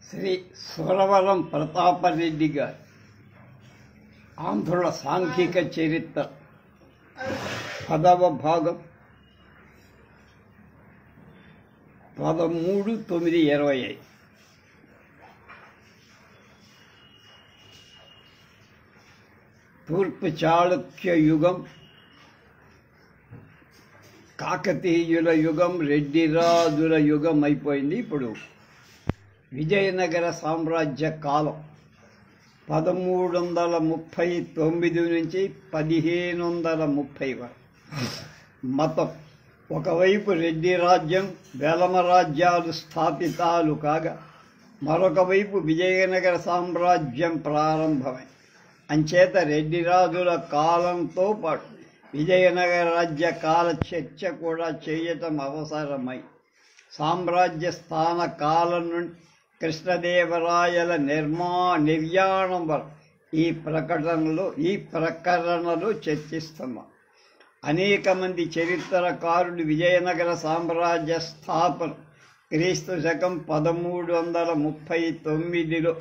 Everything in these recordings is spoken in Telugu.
శ్రీ సురవరం ప్రతాపరెడ్డి గారి ఆంధ్రుల సాంఘిక చరిత్ర 10వ భాగం 13/9/25. తూర్పు చాళుక్య యుగం, కాకతీయుల యుగం, రెడ్డి రాజుల యుగం అయిపోయింది. ఇప్పుడు విజయనగర సామ్రాజ్య కాలం 1339 నుంచి 1530 వరకు. మతం ఒకవైపు రెడ్డి రాజ్యం, వెలమ రాజ్యాలు స్థాపితాలు కాగా, మరొక వైపు విజయనగర సామ్రాజ్యం ప్రారంభమై, అంచేత రెడ్డి రాజుల కాలంతో పాటు విజయనగర రాజ్య కాల చర్చ కూడా చేయటం అవసరమై, సామ్రాజ్య స్థాన కాలం నుండి కృష్ణదేవరాయల నిర్యాణం వరకు ఈ ప్రకరణలు చర్చిస్తున్నాం. అనేక మంది చరిత్రకారులు విజయనగర సామ్రాజ్య స్థాపన క్రీస్తు శకం 1339లో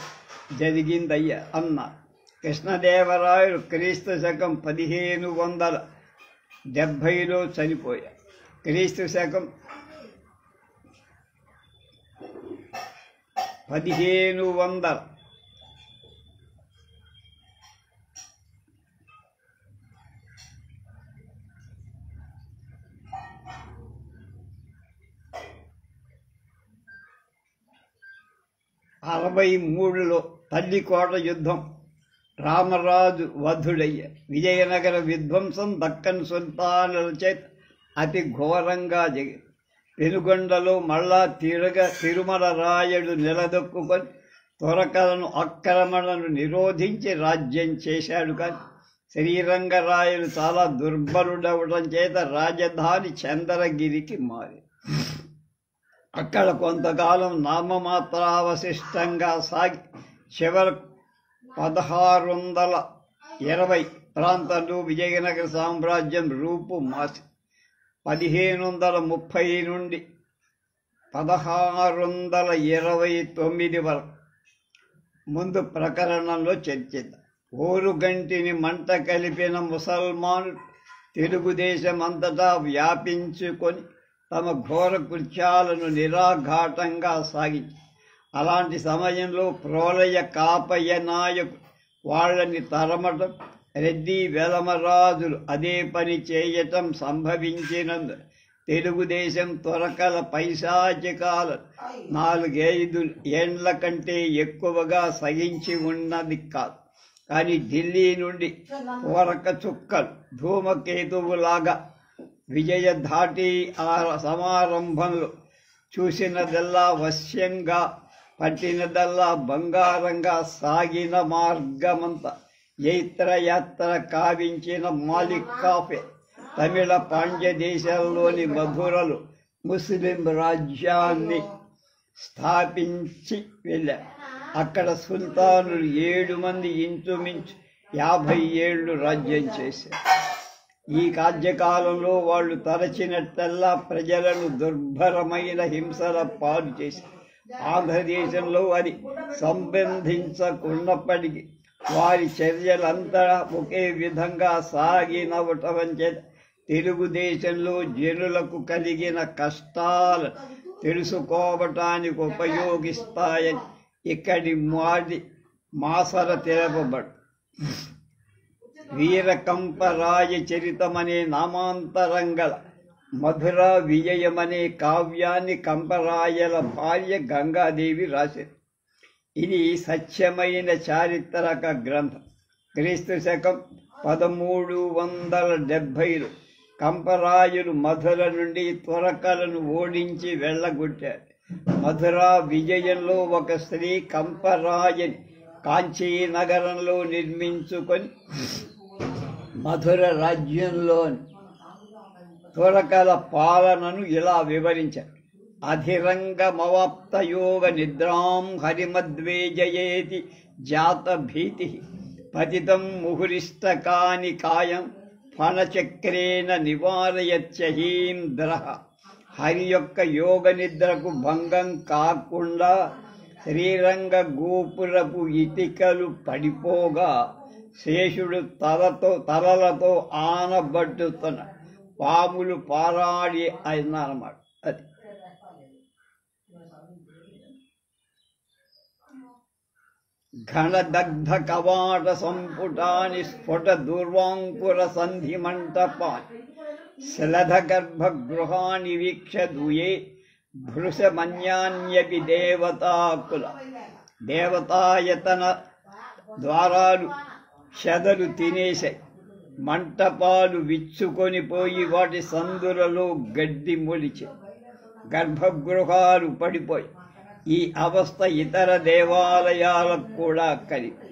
జరిగిందయ్యా అన్నారు. కృష్ణదేవరాయలు క్రీస్తు శకం 1570లో చనిపోయారు. క్రీస్తు శకం 1500 63లో తల్లికోట యుద్ధం, రామరాజు వధుడయ్య. విజయనగర విధ్వంసం దక్కన్ సుల్తానుల చేత అతి ఘోరంగా జరిగింది. పెనుగొండలో మళ్ళా తిరుమల రాయుడు నిలదొక్కుకొని త్వరకలను ఆక్రమణను నిరోధించి రాజ్యం చేశాడు. కానీ శ్రీరంగరాయలు చాలా దుర్బలుడవడం చేత రాజధాని చంద్రగిరికి మారి అక్కడ కొంతకాలం నామమాత్రావశిష్టంగా సాగి చివరకు 1620 ప్రాంతంలో విజయనగర సామ్రాజ్యం రూపు మాసి 1530 నుండి 1629 వరకు ముందు ప్రకరణంలో చర్చిద్దాం. ఓరుగంటిని మంట కలిపిన ముసల్మానులు తెలుగుదేశం అంతటా వ్యాపించుకొని తమ ఘోర కృత్యాలను నిరాఘాటంగా సాగించి, అలాంటి సమయంలో ప్రోలయ కాపయ్య నాయకుడు వాళ్ళని తరమటం, రెడ్డి వెలమరాజులు అదే పని చేయటం సంభవించినందు తెలుగుదేశం త్వరకల పైశాచికాల 4-5 ఏండ్ల కంటే ఎక్కువగా సహించి ఉన్నది కాదు. కానీ ఢిల్లీ నుండి పూరక చుక్కలు ధూమకేతువులాగా విజయ ధాటి ఆ సమారంభంలో చూసినదల్లా వశ్యంగా, పట్టినదల్లా బంగారంగా సాగిన మార్గమంతా జైత్రయాత్ర కావించిన మాలిక్ కాఫే తమిళ పాండ్య దేశాల్లోని మధురలు ముస్లిం రాజ్యాన్ని స్థాపించి వెళ్ళారు. అక్కడ సుల్తానులు 7 మంది ఇంచుమించు 50 ఏళ్ళు రాజ్యం చేశారు. ఈ కార్యకాలంలో వాళ్ళు తరచినట్టల్లా ప్రజలను దుర్భరమైన హింసల పాలు చేశారు. ఆంధ్రదేశంలో అది సంబంధించకున్నప్పటికీ వారి చర్యలంతా ఒకే విధంగా సాగినవటం చేత తెలుగుదేశంలో జనులకు కలిగిన కష్టాలు తెలుసుకోవటానికి ఉపయోగిస్తాయని ఇక్కడి మాసర తెలుపబడు. వీరకంపరాయ చరితమనే నామాంతరంగల మధుర విజయమనే కావ్యాన్ని కంపరాయల భార్య గంగాదేవి రాశారు. ఇది సత్యమైన చారిత్రక గ్రంథం. క్రీస్తు శకం 1370లో కంపరాయులు మధుర నుండి త్వరకలను ఓడించి వెళ్ళగొట్టారు. మధుర విజయంలో ఒక స్త్రీ కంపరాయని కాంచీ నగరంలో నిర్మించుకొని మధుర రాజ్యంలోని త్వరకల పాలనను ఇలా వివరించారు. అధిరంగమవాప్తయోగ నిద్రాం హరిమద్వేజయేతి జాత భీతి పతితం ముహురిష్టకాని కాయం ఫణచక్రేణ నివారయత్యహీం ద్రహ. హరి యొక్క యోగ నిద్రకు భంగం కాకుండా శ్రీరంగ గోపురపు ఇటికలు పడిపోగా శేషుడు తలలతో ఆనబడ్డుతున్న పాములు పారాడి అన్నమాట. అది ఘనదగ్ధ కవాట సంపుటాని స్ఫుట దుర్వాంకుర సంధి మంటపాని శలధ గర్భగృహాన్ని వీక్ష దూయే భృశమన్యాన్యపి దేవతాయతన ద్వారాలు చెదలు తినేశాయి. మంటపాలు విచ్చుకొని పోయి వాటి సందులలో గడ్డి మొలిచే, గర్భగృహాలు పడిపోయి. ఈ అవస్థ ఇతర దేవాలయాలకు కూడా కలిపి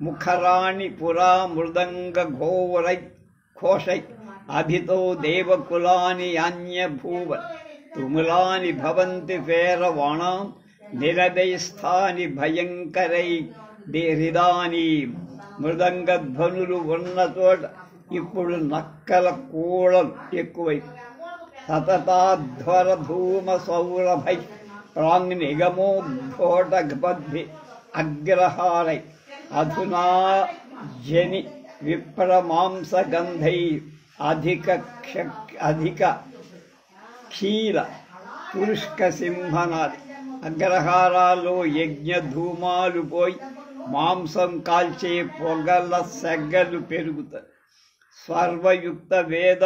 ముఖరాణి పురా మృదంగ ఘోషై అభితో దేవకులాని అన్యభూవ తుములాని భవంతి ఫేరవాణాం నిరదైస్థాని భయంకరై హృదాని. మృదంగ ధ్వనులు ఉన్న చోట ఇప్పుడు నక్కల కూడలు ఎక్కువై సతతాధ్వర ధూమ సౌరభై ప్రాంగ్నిగమోఘోటబద్ధి అగ్రహారై అధునా జని విప్రమాంసగంధై అధిక క్షీర పురుష్క సింహనాది. అగ్రహారాల్లో యజ్ఞ ధూమాలు పోయి మాంసం కాల్చే పొగల సెగ్గలు పెరుగుతాయి. స్వరయుక్త వేద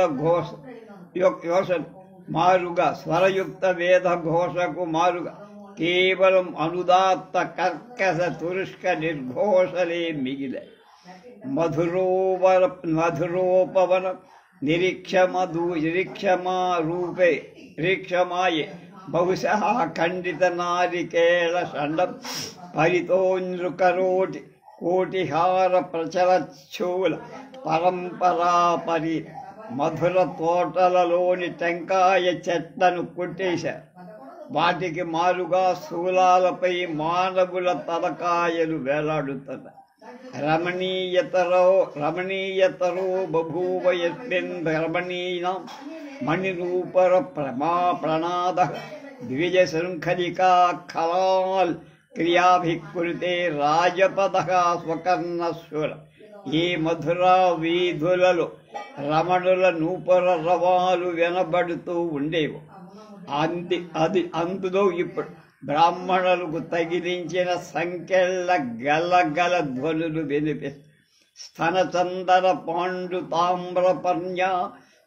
ఘోషకు మారుగా కేవలం అనుదాత్త కర్కశ తురుష్క నిర్ఘోషలే మిగిలే. మధురోపవన నిరీక్షమాయే బహుశః ఖండిత నారికేళ షండం పరితోన్ృకరోటి కోటిహార ప్రచలచ్చూల పరంపరాపరి. మధుర తోటలలోని టెంకాయ చెట్లను కొట్టేశారు. వాటికి మారుగా శూలాలపై మానవుల తలకాయలు వేలాడుతున్నాయి. రమణీయతరో బభూవ యస్మిన్ రమణీనాం మణిరూపర ప్రణాద ద్విజ శృంఖలికా ఖలాల్ క్రియాభికృతే రాజపద స్వకర్ణస్వర. ఈ మధురా వీధులలో రమణుల నూపర రవాలు వినబడుతూ ఉండేవి. అందులో ఇప్పుడు బ్రాహ్మణులకు తగిలించిన సంఖ్యల గలగల ధ్వనులు వినిపిస్తాయి. స్తనచందర పాండు తామ్రపర్ణ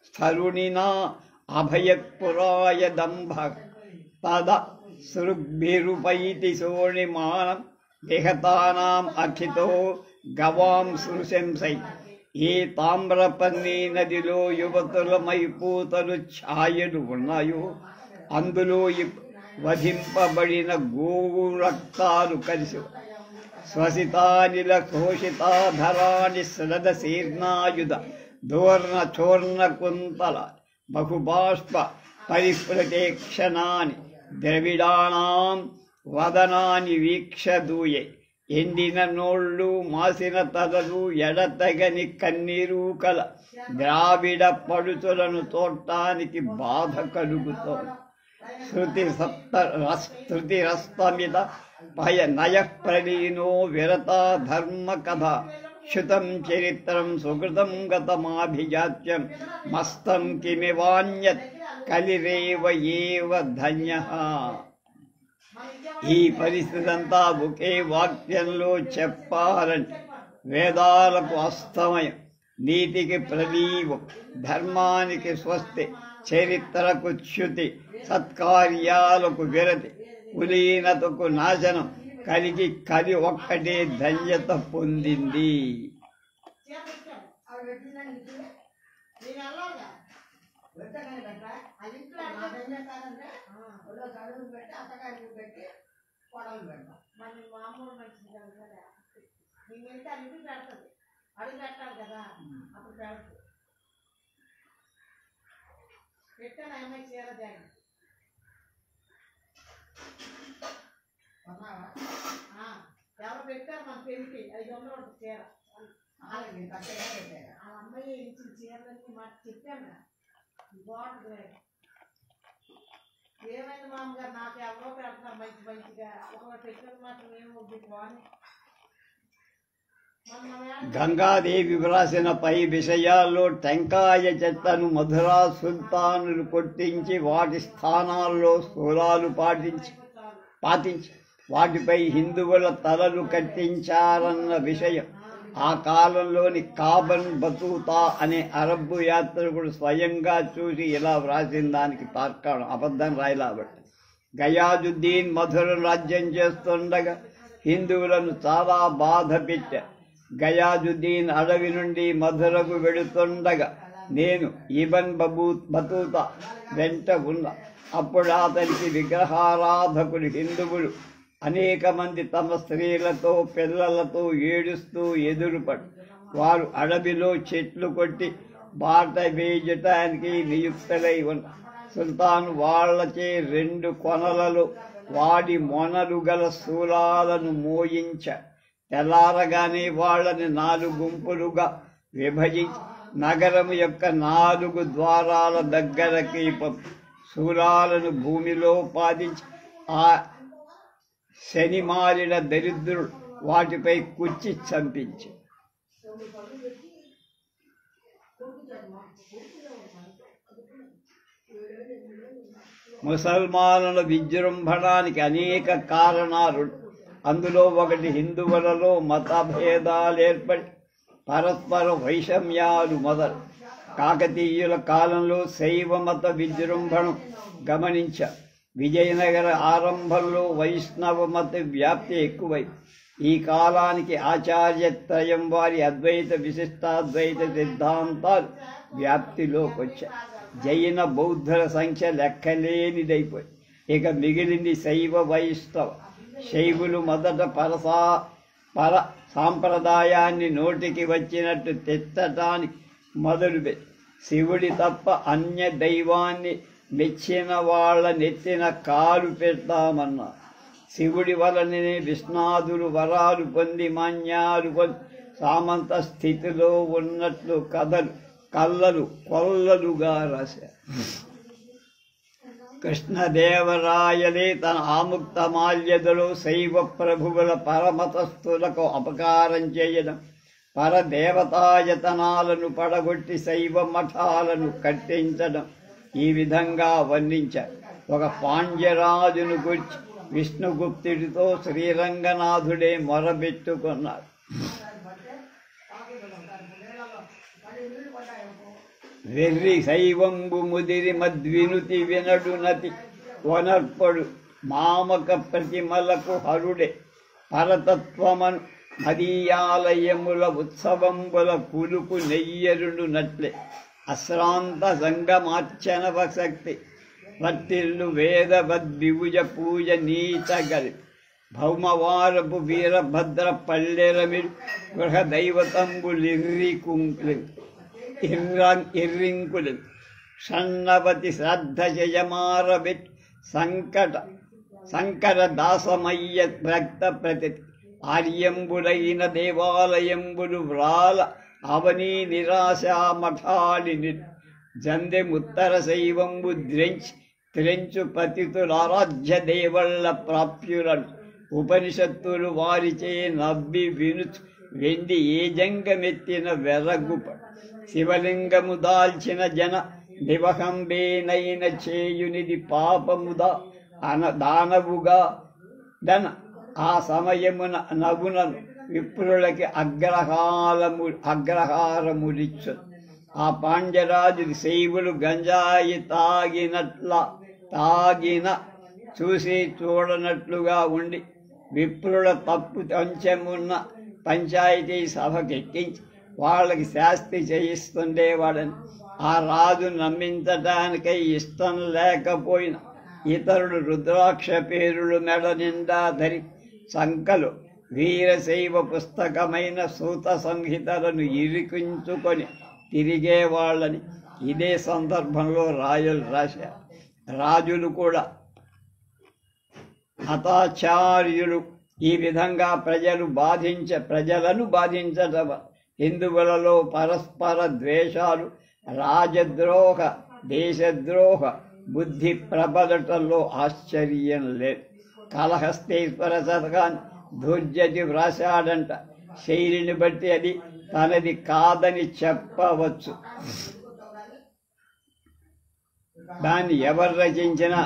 స్థరుణినా అభయపురాయ దంభ తద సృగ్భిరుపైతి సోణిమానం విహతానాం అఖితో గవాం సృశంసై. ఏ తామ్రపర్ణి నదిలో యువతుల మైపూతలు ఛాయలు ఉన్నాయో అందులో వధింపబడిన గోవు రక్తాలు కలిసి శ్వసితానిల ఘోషితాధరాని శ్రద శీర్ణాయుధ దోర్ణ చోర్ణ కుంతల బహుబాష్ప పరిప్రతేక్షణాని ద్రవిడానాం వదనాని వీక్ష దూయే. ఎండిన నోళ్ళు, మాసిన తలలు, ఎడతగని కన్నీరు కల ద్రావిడ పడుతులను చూడటానికి బాధ కలుగుతోంది. శృతిరస్తమిత భయ నయ ప్రలీనో విరత ధర్మ కథ శుతం చరిత్రం సుకృతం గతమాభిజాత్యం మస్తం కిమివాన్యత్ కలిరేవ ఏవ ధన్యః. ఈ పరిస్థితి అంతా ఒకే వాక్యంలో చెప్పాలంటే వేదాలకు అస్తమయం, నీతికి ప్రదీపం, ధర్మానికి స్వస్తి, చరిత్రకు చ్యుతి, సత్కార్యాలకు విరతి, కులీనతకు నాశనం కలిగి కలి ఒక్కటే ధన్యత పొందింది. ఎవరు పెట్టారు మన పెళ్లికి 500 చీర అమ్మాయి ఇచ్చిన చీరలన్నీ మాట చెప్పాను బాగుంటుంది ఏమైనా చందమామ గారు నాకు ఎవరో పెడతారు మంచి మంచిగా ఒక పెట్టిన మాత్రం ఏం వద్దు అని గంగాదేవి వ్రాసిన పై విషయాల్లో టెంకాయ చెట్లను మధురా సుల్తానులు కొట్టించి వాటి స్థానాల్లో స్థూలాలు పాటించి వాటిపై హిందువుల తలలు కట్టించారన్న విషయం ఆ కాలంలోని కాబన్ బతూతా అనే అరబ్బు యాత్రికుడు స్వయంగా చూసి ఇలా వ్రాసిన దానికి తార్కాణం అబద్ధం రాయలాబట్టి. గయాజుద్దీన్ మధుర రాజ్యం చేస్తుండగా హిందువులను చాలా బాధ పెట్టారు. గయాజుద్దీన్ అడవి నుండి మధురకు వెళుతుండగా నేను ఇబన్ బతూతా వెంట ఉన్నా. అప్పుడు అతనికి విగ్రహారాధకులు హిందువులు అనేక మంది తమ స్త్రీలతో పిల్లలతో ఏడుస్తూ ఎదురుపడు. వారు అడవిలో చెట్లు కొట్టి బాట వేయటానికి నియుక్తులై ఉన్నారు. సుల్తాన్ వాళ్లచే 2 కొనలలో వాడి మొనలు గల శూలాలను మోయించారు. తెల్లారగానే వాళ్ళని 4 గుంపులుగా విభజించి నగరం యొక్క 4 ద్వారాల దగ్గరకి శూలాలను భూమిలో పాదించి ఆ శనిమాలిన దరిద్రుడు వాటిపై కుర్చి చంపించి ముసల్మానుల విజృంభణానికి అనేక కారణాలు. అందులో ఒకటి హిందువులలో మతభేదాలు ఏర్పడి పరస్పర వైషమ్యాలు మొదలు. కాకతీయుల కాలంలో శైవ మత విజృంభణం గమనించారు. విజయనగర ఆరంభంలో వైష్ణవ మత వ్యాప్తి ఎక్కువై ఈ కాలానికి ఆచార్యత్రయం వారి అద్వైత విశిష్టాద్వైత సిద్ధాంతాలు వ్యాప్తిలోకి వచ్చాయి. జైన బౌద్ధుల సంఖ్య లెక్కలేనిదైపోయి ఇక మిగిలింది శైవ వైష్ణవ. శైవులు మొదట పర సాంప్రదాయాన్ని నోటికి వచ్చినట్టు తెచ్చటానికి మొదలుపెట్టి శివుడి తప్ప అన్య దైవాన్ని మెచ్చిన వాళ్ళ నెత్తిన కాలు పెడతామన్నారు. శివుడి వలననే విష్ణాదులు వరాలు పొంది మాన్యాలు పొంది సామంత స్థితిలో ఉన్నట్లు కథలు కొల్లలుగా రాశారు. కృష్ణదేవరాయలే తన ఆముక్తమాల్యదలో శైవ ప్రభువుల పరమతస్థులకు అపకారం చేయడం, పరదేవతాయతనాలను పడగొట్టి శైవ మఠాలను కట్టించడం ఈ విధంగా వర్ణించారు. ఒక పాండ్యరాజును గురించి విష్ణుగుప్తుడితో శ్రీరంగనాథుడే మొరబెట్టుకున్నారు. వెర్రి శైవంబు ముదిరి మద్వినుతి వినడునతి వనర్పడు మామక ప్రతిమలకు హరుడే పరతత్వమను మదీయాలయముల ఉత్సవంబుల పులుపు నెయ్యరుడునట్లే అశ్రాంత సంగమార్చనవ శక్తి వట్టిల్లు వేదవద్విభుజ పూజ నీత గలిపి భౌమవారపు వీరభద్ర పల్లెరమిడు గృహ దైవతంబులిర్రింకులు షణ్ణవతి శ్రద్ధ జయమారబెట్ శంకర దాసమయ్య భక్త ప్రతి ఆర్యంబులైన దేవాలయంబులు వ్రాల అవనీ నిరాశా మఠాలిని జందె ముత్తర శైవంబు త్రెంచు పతితులారాధ్య దేవళ్ళ ప్రాప్యులను ఉపనిషత్తులు వారిచే నవ్వి వినుచు వెండి ఏ జంగమెత్తిన వెరగుప శివలింగము దాల్చిన జన నివహంబేనైన చేయునిది పాపముదా దానవుగా దన ఆ సమయమున నగునను విప్రులకి అగ్రహారములిచ్చు. ఆ పాండ్యరాజు శైవులు గంజాయి తాగిన చూసి చూడనట్లుగా ఉండి విప్రుల తప్పు కొంచెమున్న పంచాయతీ సభకెక్కించి వాళ్ళకి శాస్తి చేయిస్తుండేవాడని. ఆ రాజు నమ్మించటానికై ఇష్టం లేకపోయినా ఇతరుడు రుద్రాక్ష పేరులు మెడ నిండా ధరి సంకలు వీరశైవ పుస్తకమైన సూత సంహితలను ఇరికించుకొని తిరిగేవాళ్ళని ఇదే సందర్భంలో రాయలు రాశారు. రాజులు కూడా హతాచార్యులు ఈ విధంగా ప్రజలను బాధించటం హిందువులలో పరస్పర ద్వేషాలు, రాజద్రోహ, దేశద్రోహ, బుద్ధి ప్రబలటంలో ఆశ్చర్యం లేదు. కాళహస్తీశ్వర శతకాన్ని ధూర్జటి వ్రాశాడంట. శైలిని బట్టి అది తనది కాదని చెప్పవచ్చు. దాన్ని ఎవరు రచించినా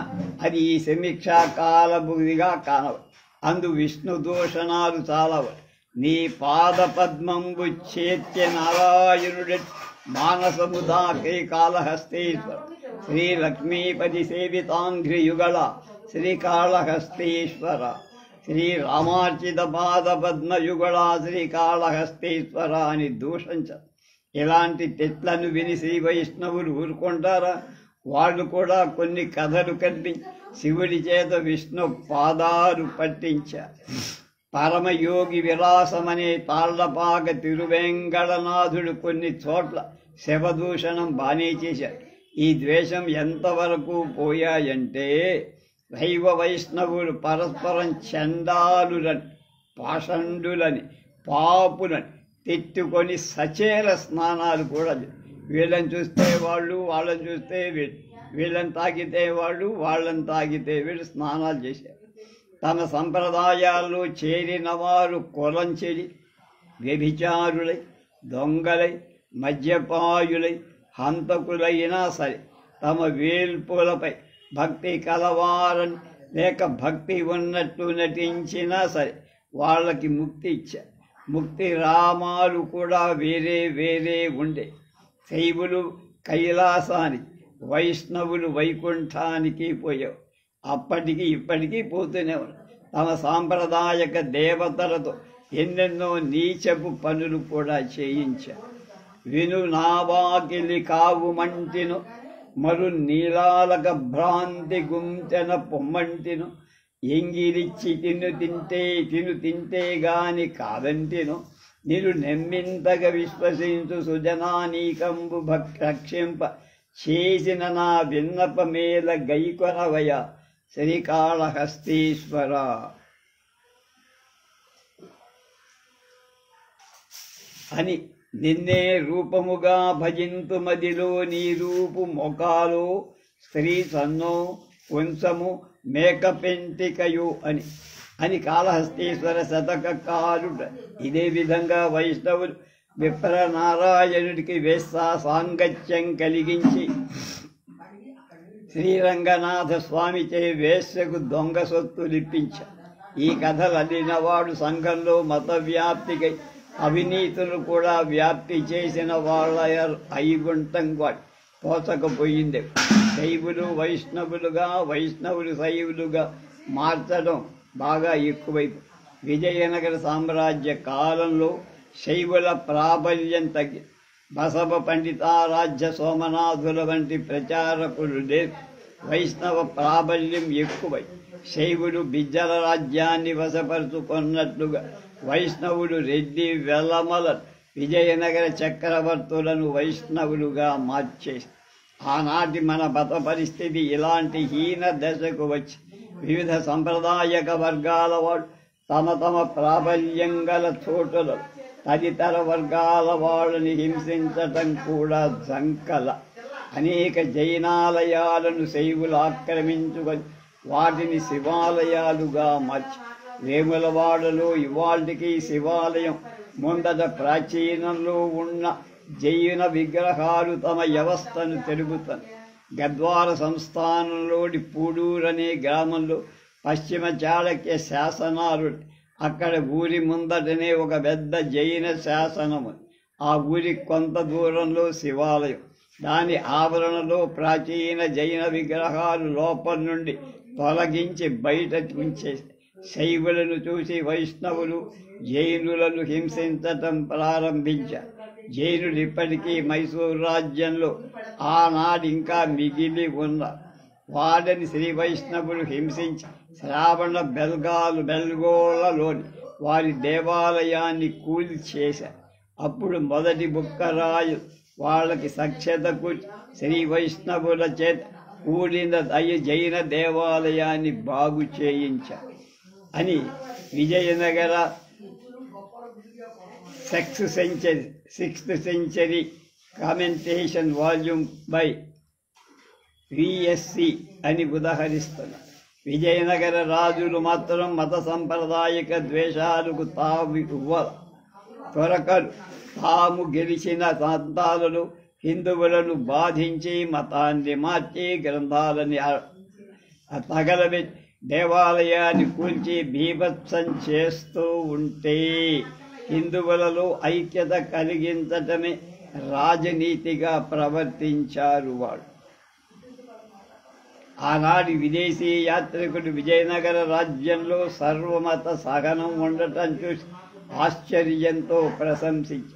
అది ఈ సమీక్షా కాలబుదిగా కానవ. అందు విష్ణు దూషణాలు చాలవు. నీ పాద పద్మంబు చేత్య నారాయణుడి మానసము దాకే కాళహస్తీశ్వర శ్రీ లక్ష్మీపతి సేవితాంఘ్రియుగళ శ్రీకాళహస్తీశ్వర శ్రీ రామార్చిత పాద పద్మయుగళ శ్రీకాళహస్తీశ్వర అని దూషించారు. ఇలాంటి తిట్లను విని శ్రీ వైష్ణవులు ఊరుకుంటారా? వాళ్ళు కూడా కొన్ని కథలు కల్పించి శివుడి చేత విష్ణు పాదాలు పట్టించారు. పరమయోగి విలాసమనే తాళ్లపాక తిరువెంగళనాథుడు కొన్ని చోట్ల శివదూషణం బానే చేశాడు. ఈ ద్వేషం ఎంతవరకు పోయాయంటే శైవ వైష్ణవులు పరస్పరం చండాలులని, పాషండులని, పాపులని తిట్టుకొని సచేర స్నానాలు కూడా వీళ్ళని చూస్తే వాళ్ళు, వాళ్ళని చూస్తే వీళ్ళు, వీళ్ళని తాగితే వాళ్ళు, వాళ్ళని తాగితే వీళ్ళు స్నానాలు చేశారు. తమ సంప్రదాయాల్లో చేరిన వారు కులం చెడి, వ్యభిచారులై, దొంగలై, మద్యపాయులై, హంతకులైనా సరే తమ వేల్పులపై భక్తి కలవారని లేక భక్తి ఉన్నట్టు నటించినా సరే వాళ్ళకి ముక్తి ఇచ్చారు. ముక్తి రామాలు కూడా వేరే వేరే ఉండే. శైవులు కైలాసానికి, వైష్ణవులు వైకుంఠానికి పోయావు. అప్పటికి ఇప్పటికీ పోతూనే ఉన్నారు. తమ సాంప్రదాయక దేవతలతో ఎన్నెన్నో నీచపు పనులు కూడా చేయించారు. విను నావాకిలి కావు మంటిను మరు నీలాలక భ్రాంతి గుంతెన పొమ్మంటిను ఎంగిలిచ్చి తిను తింటే గాని కాదంటిను నిన్ను నెమ్మింతగా విశ్వసించు సుజనానీకంబు రక్షింప చేసిన నా విన్నపమేల గైకొనవయ శ్రీకాళహస్తీశ్వర అని నిన్నే రూపముగా భజింతు మదిలో నీ రూపు మొకాలో స్త్రీ సన్నో వంశము మేక పెంటికయు అని కాళహస్తీశ్వర శతకారుడు. ఇదే విధంగా వైష్ణవులు విప్రనారాయణుడికి వేశ్యా సాంగత్యం కలిగించి శ్రీరంగనాథ స్వామిచే వేశ్యకు దొంగ సొత్తులిప్పించారు. ఈ కథలు అల్లినవాడు సంఘంలో మత వ్యాప్తికై అవినీతులు కూడా వ్యాప్తి చేసిన వాళ్ళ ఐగుంటం వాడు తోచకపోయిందే. శైవులు వైష్ణవులుగా, వైష్ణవులు శైవులుగా మార్చడం బాగా ఎక్కువైపు. విజయనగర సామ్రాజ్య కాలంలో శైవుల ప్రాబల్యం తగ్గి బసవ పండితారాధ్య సోమనాథుల వంటి ప్రచారకులు లేరు. వైష్ణవ ప్రాబల్యం ఎక్కువై శైవులు బిజ్జల రాజ్యాన్ని వశపరుచుకున్నట్లుగా వైష్ణవులు రెడ్డి వెల్లమల విజయనగర చక్రవర్తులను వైష్ణవులుగా మార్చేసి ఆనాటి మన మత పరిస్థితి ఇలాంటి హీన దశకు వచ్చి వివిధ సంప్రదాయక వర్గాల వాడు తమ ప్రాబల్యం గల చోటులో తదితర వర్గాల వాళ్ళని హింసించటం కూడా జంకల. అనేక జైనాలయాలను శైవులు ఆక్రమించుకొని వాటిని శివాలయాలుగా మార్చి వేములవాడలో ఇవాళకి శివాలయం ముందట ప్రాచీనంలో ఉన్న జైన విగ్రహాలు తమ వ్యవస్థను తెలుపుతారు. గద్వార సంస్థానంలోని పూడూరనే గ్రామంలో పశ్చిమ చాళక్య శాసనాలు. అక్కడ ఊరి ముందటనే ఒక పెద్ద జైన శాసనము. ఆ ఊరి కొంత దూరంలో శివాలయం. దాని ఆవరణలో ప్రాచీన జైన విగ్రహాలు లోపల నుండి తొలగించి బయట ఉంచేసి శైవులను చూసి వైష్ణవులు జైనులను హింసించటం ప్రారంభించారు. జైనులు ఇప్పటికీ మైసూరు రాజ్యంలో ఆనాడు ఇంకా మిగిలి ఉన్న వారిని శ్రీ వైష్ణవులు హింసించి శ్రావణ బెల్గోళలోని వారి దేవాలయాన్ని కూల్చేశారు. అప్పుడు మొదటి బుక్కరాయు వాళ్ళకి సఖ్యతకు శ్రీ వైష్ణవుల చేత కూలిన జైన దేవాలయాన్ని బాగు చేయించారు అని Vijayanagara 6th century commentation volume by VSC అని ఉదహరిస్తున్నారు. విజయనగర రాజులు మాత్రం మత సంప్రదాయక ద్వేషాలకు త్వరకలు తాము గెలిచిన ప్రాంతాలలో హిందువులను బాధించి మతాన్ని మార్చి గ్రంథాలని తగలబెట్టి దేవాలయాన్ని కూల్చి బీభత్సం చేస్తూ ఉంటే హిందువులలో ఐక్యత కలిగించటమే రాజనీతిగా ప్రవర్తించారు వాళ్ళు. ఆనాటి విదేశీ యాత్రికుడు విజయనగర రాజ్యంలో సర్వమత సహనం ఉండటం చూసి ఆశ్చర్యంతో ప్రశంసించి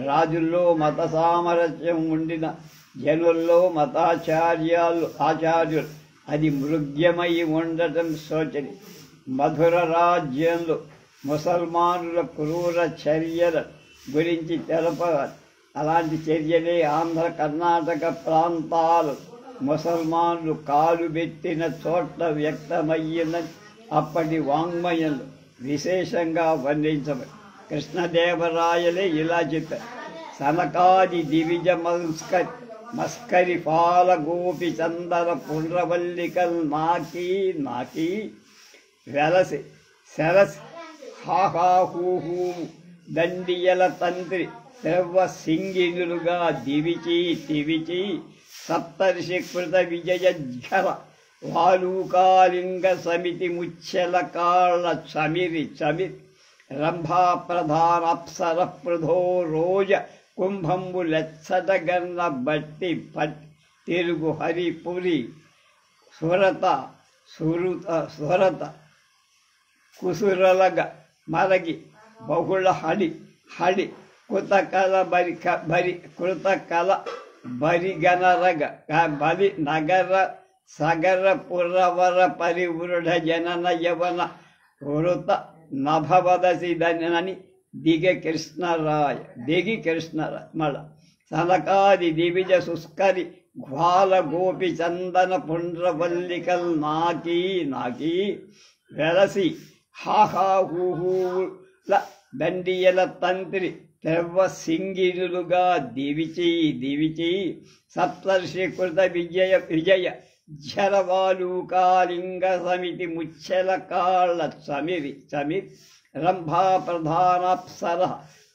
రాజుల్లో మత సామరస్యం ఉండిన జనుల్లో ఆచార్యులు అది మృగ్యమై ఉండటం శోచని. మధుర రాజ్యంలో ముసల్మానుల క్రూర చర్యల గురించి తెలపాలి. అలాంటి చర్యలే ఆంధ్ర కర్ణాటక ప్రాంతాలు ముసల్మానులు కాలు పెట్టిన చోట్ల వ్యక్తమయ్యిన అప్పటి వాంగ్మయంలో విశేషంగా వర్ణించబడి కృష్ణదేవరాయలే ఇలా చెప్పారు. సనకాది దివిజ మస్కరి పాల గోపి చందర పుండ్రవల్లికల్ నాకీ నాకీ వెలసి సెలసి హాహాహూహూ దండియల తంత్రి శ్రవ్వ సింగినులుగా దివిచి సప్తర్షికృత విజయజ్ఘర వాలూకాలింగ సమితి ముచ్చెల కాళ్ళ చమిరి రంభా ప్రధానప్సర పృథో రోజ కుంభంబులెచ్చటగన్న బట్టి తిరుగు హరిపురి సురత కుసురలగ మరగి బహుళ హడి కృతకల బరిగనరగ బలి నగర సగర పురవర పరివృఢ జనన యవన వృత నభవదసి దని దిగి కృష్ణరాయ మళ సనకాది దివిజ సుస్కరి ఘ్వాల గోపి చందన పుండ్రవల్లికల్ నాకీ వెలసి హాహాహూహూల దండియల తంత్రి త్రవ్వ సింగిలుగా దివిచి సప్తర్షికృత విజయ ఝరవాలూకాలింగ సమితి ముచ్చెల కాళ్ళ చమిరి రంభా ప్రధానప్సర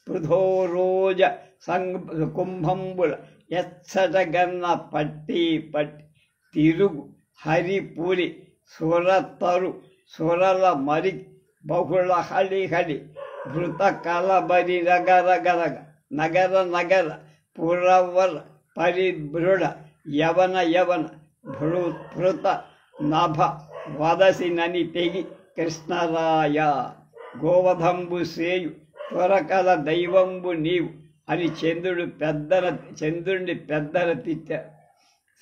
పృథో రోజ కుంభంబుల ఎచ్చటగన్న పట్టి తిరుగు హరిపురి సురల మరి బహుళ హడి భృత కలబరి నగర పురవర పరిభృఢ యవన భృత నభ వదసినని తెగి కృష్ణరాయ గోవధంబు సేయు త్వరకల దైవంబు నీవు అని చంద్రుడిని పెద్దల తిట్టారు.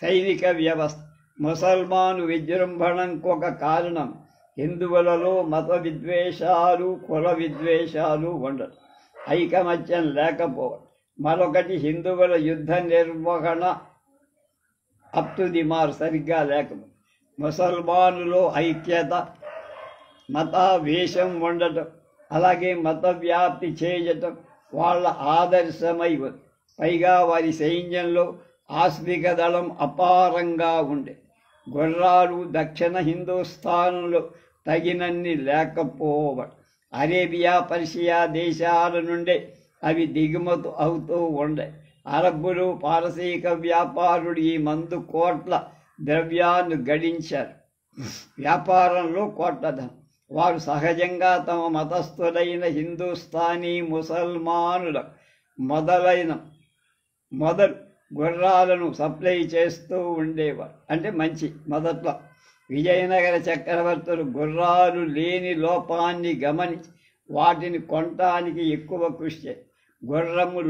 సైనిక వ్యవస్థ ముసల్మాను విజృంభణంకొక కారణం హిందువులలో మత విద్వేషాలు కుల విద్వేషాలు ఉండటం, ఐకమత్యం లేకపోవడం. మరొకటి హిందువుల యుద్ధ నిర్వహణ అప్ టు ది మార్క్ సరిగ్గా లేకపోవడం. ముసల్మానులో ఐక్యత మతావేశం ఉండటం, అలాగే మత వ్యాప్తి చేయటం వాళ్ళ ఆదర్శమై ఉంది. పైగా వారి సైన్యంలో ఆస్మిక దళం అపారంగా ఉండే. గుర్రాలు దక్షిణ హిందూస్థానంలో తగినన్ని లేకపోవడం. అరేబియా పర్షియా దేశాల నుండే అవి దిగుమతి అవుతూ ఉండే. అరబ్బులు పారసీక వ్యాపారులు ఈ మందు కోట్ల ద్రవ్యాన్ని గడించారు. వ్యాపారంలో కోట్లధనం. వారు సహజంగా తమ మతస్థులైన హిందూస్థానీ ముసల్మానుల మొదలు గుర్రాలను సప్లై చేస్తూ ఉండేవారు. అంటే మంచి మొదట్లో విజయనగర చక్రవర్తులు గుర్రాలు లేని లోపాన్ని గమనించి వాటిని కొనటానికి ఎక్కువ కృషి చేశారు. గుర్రము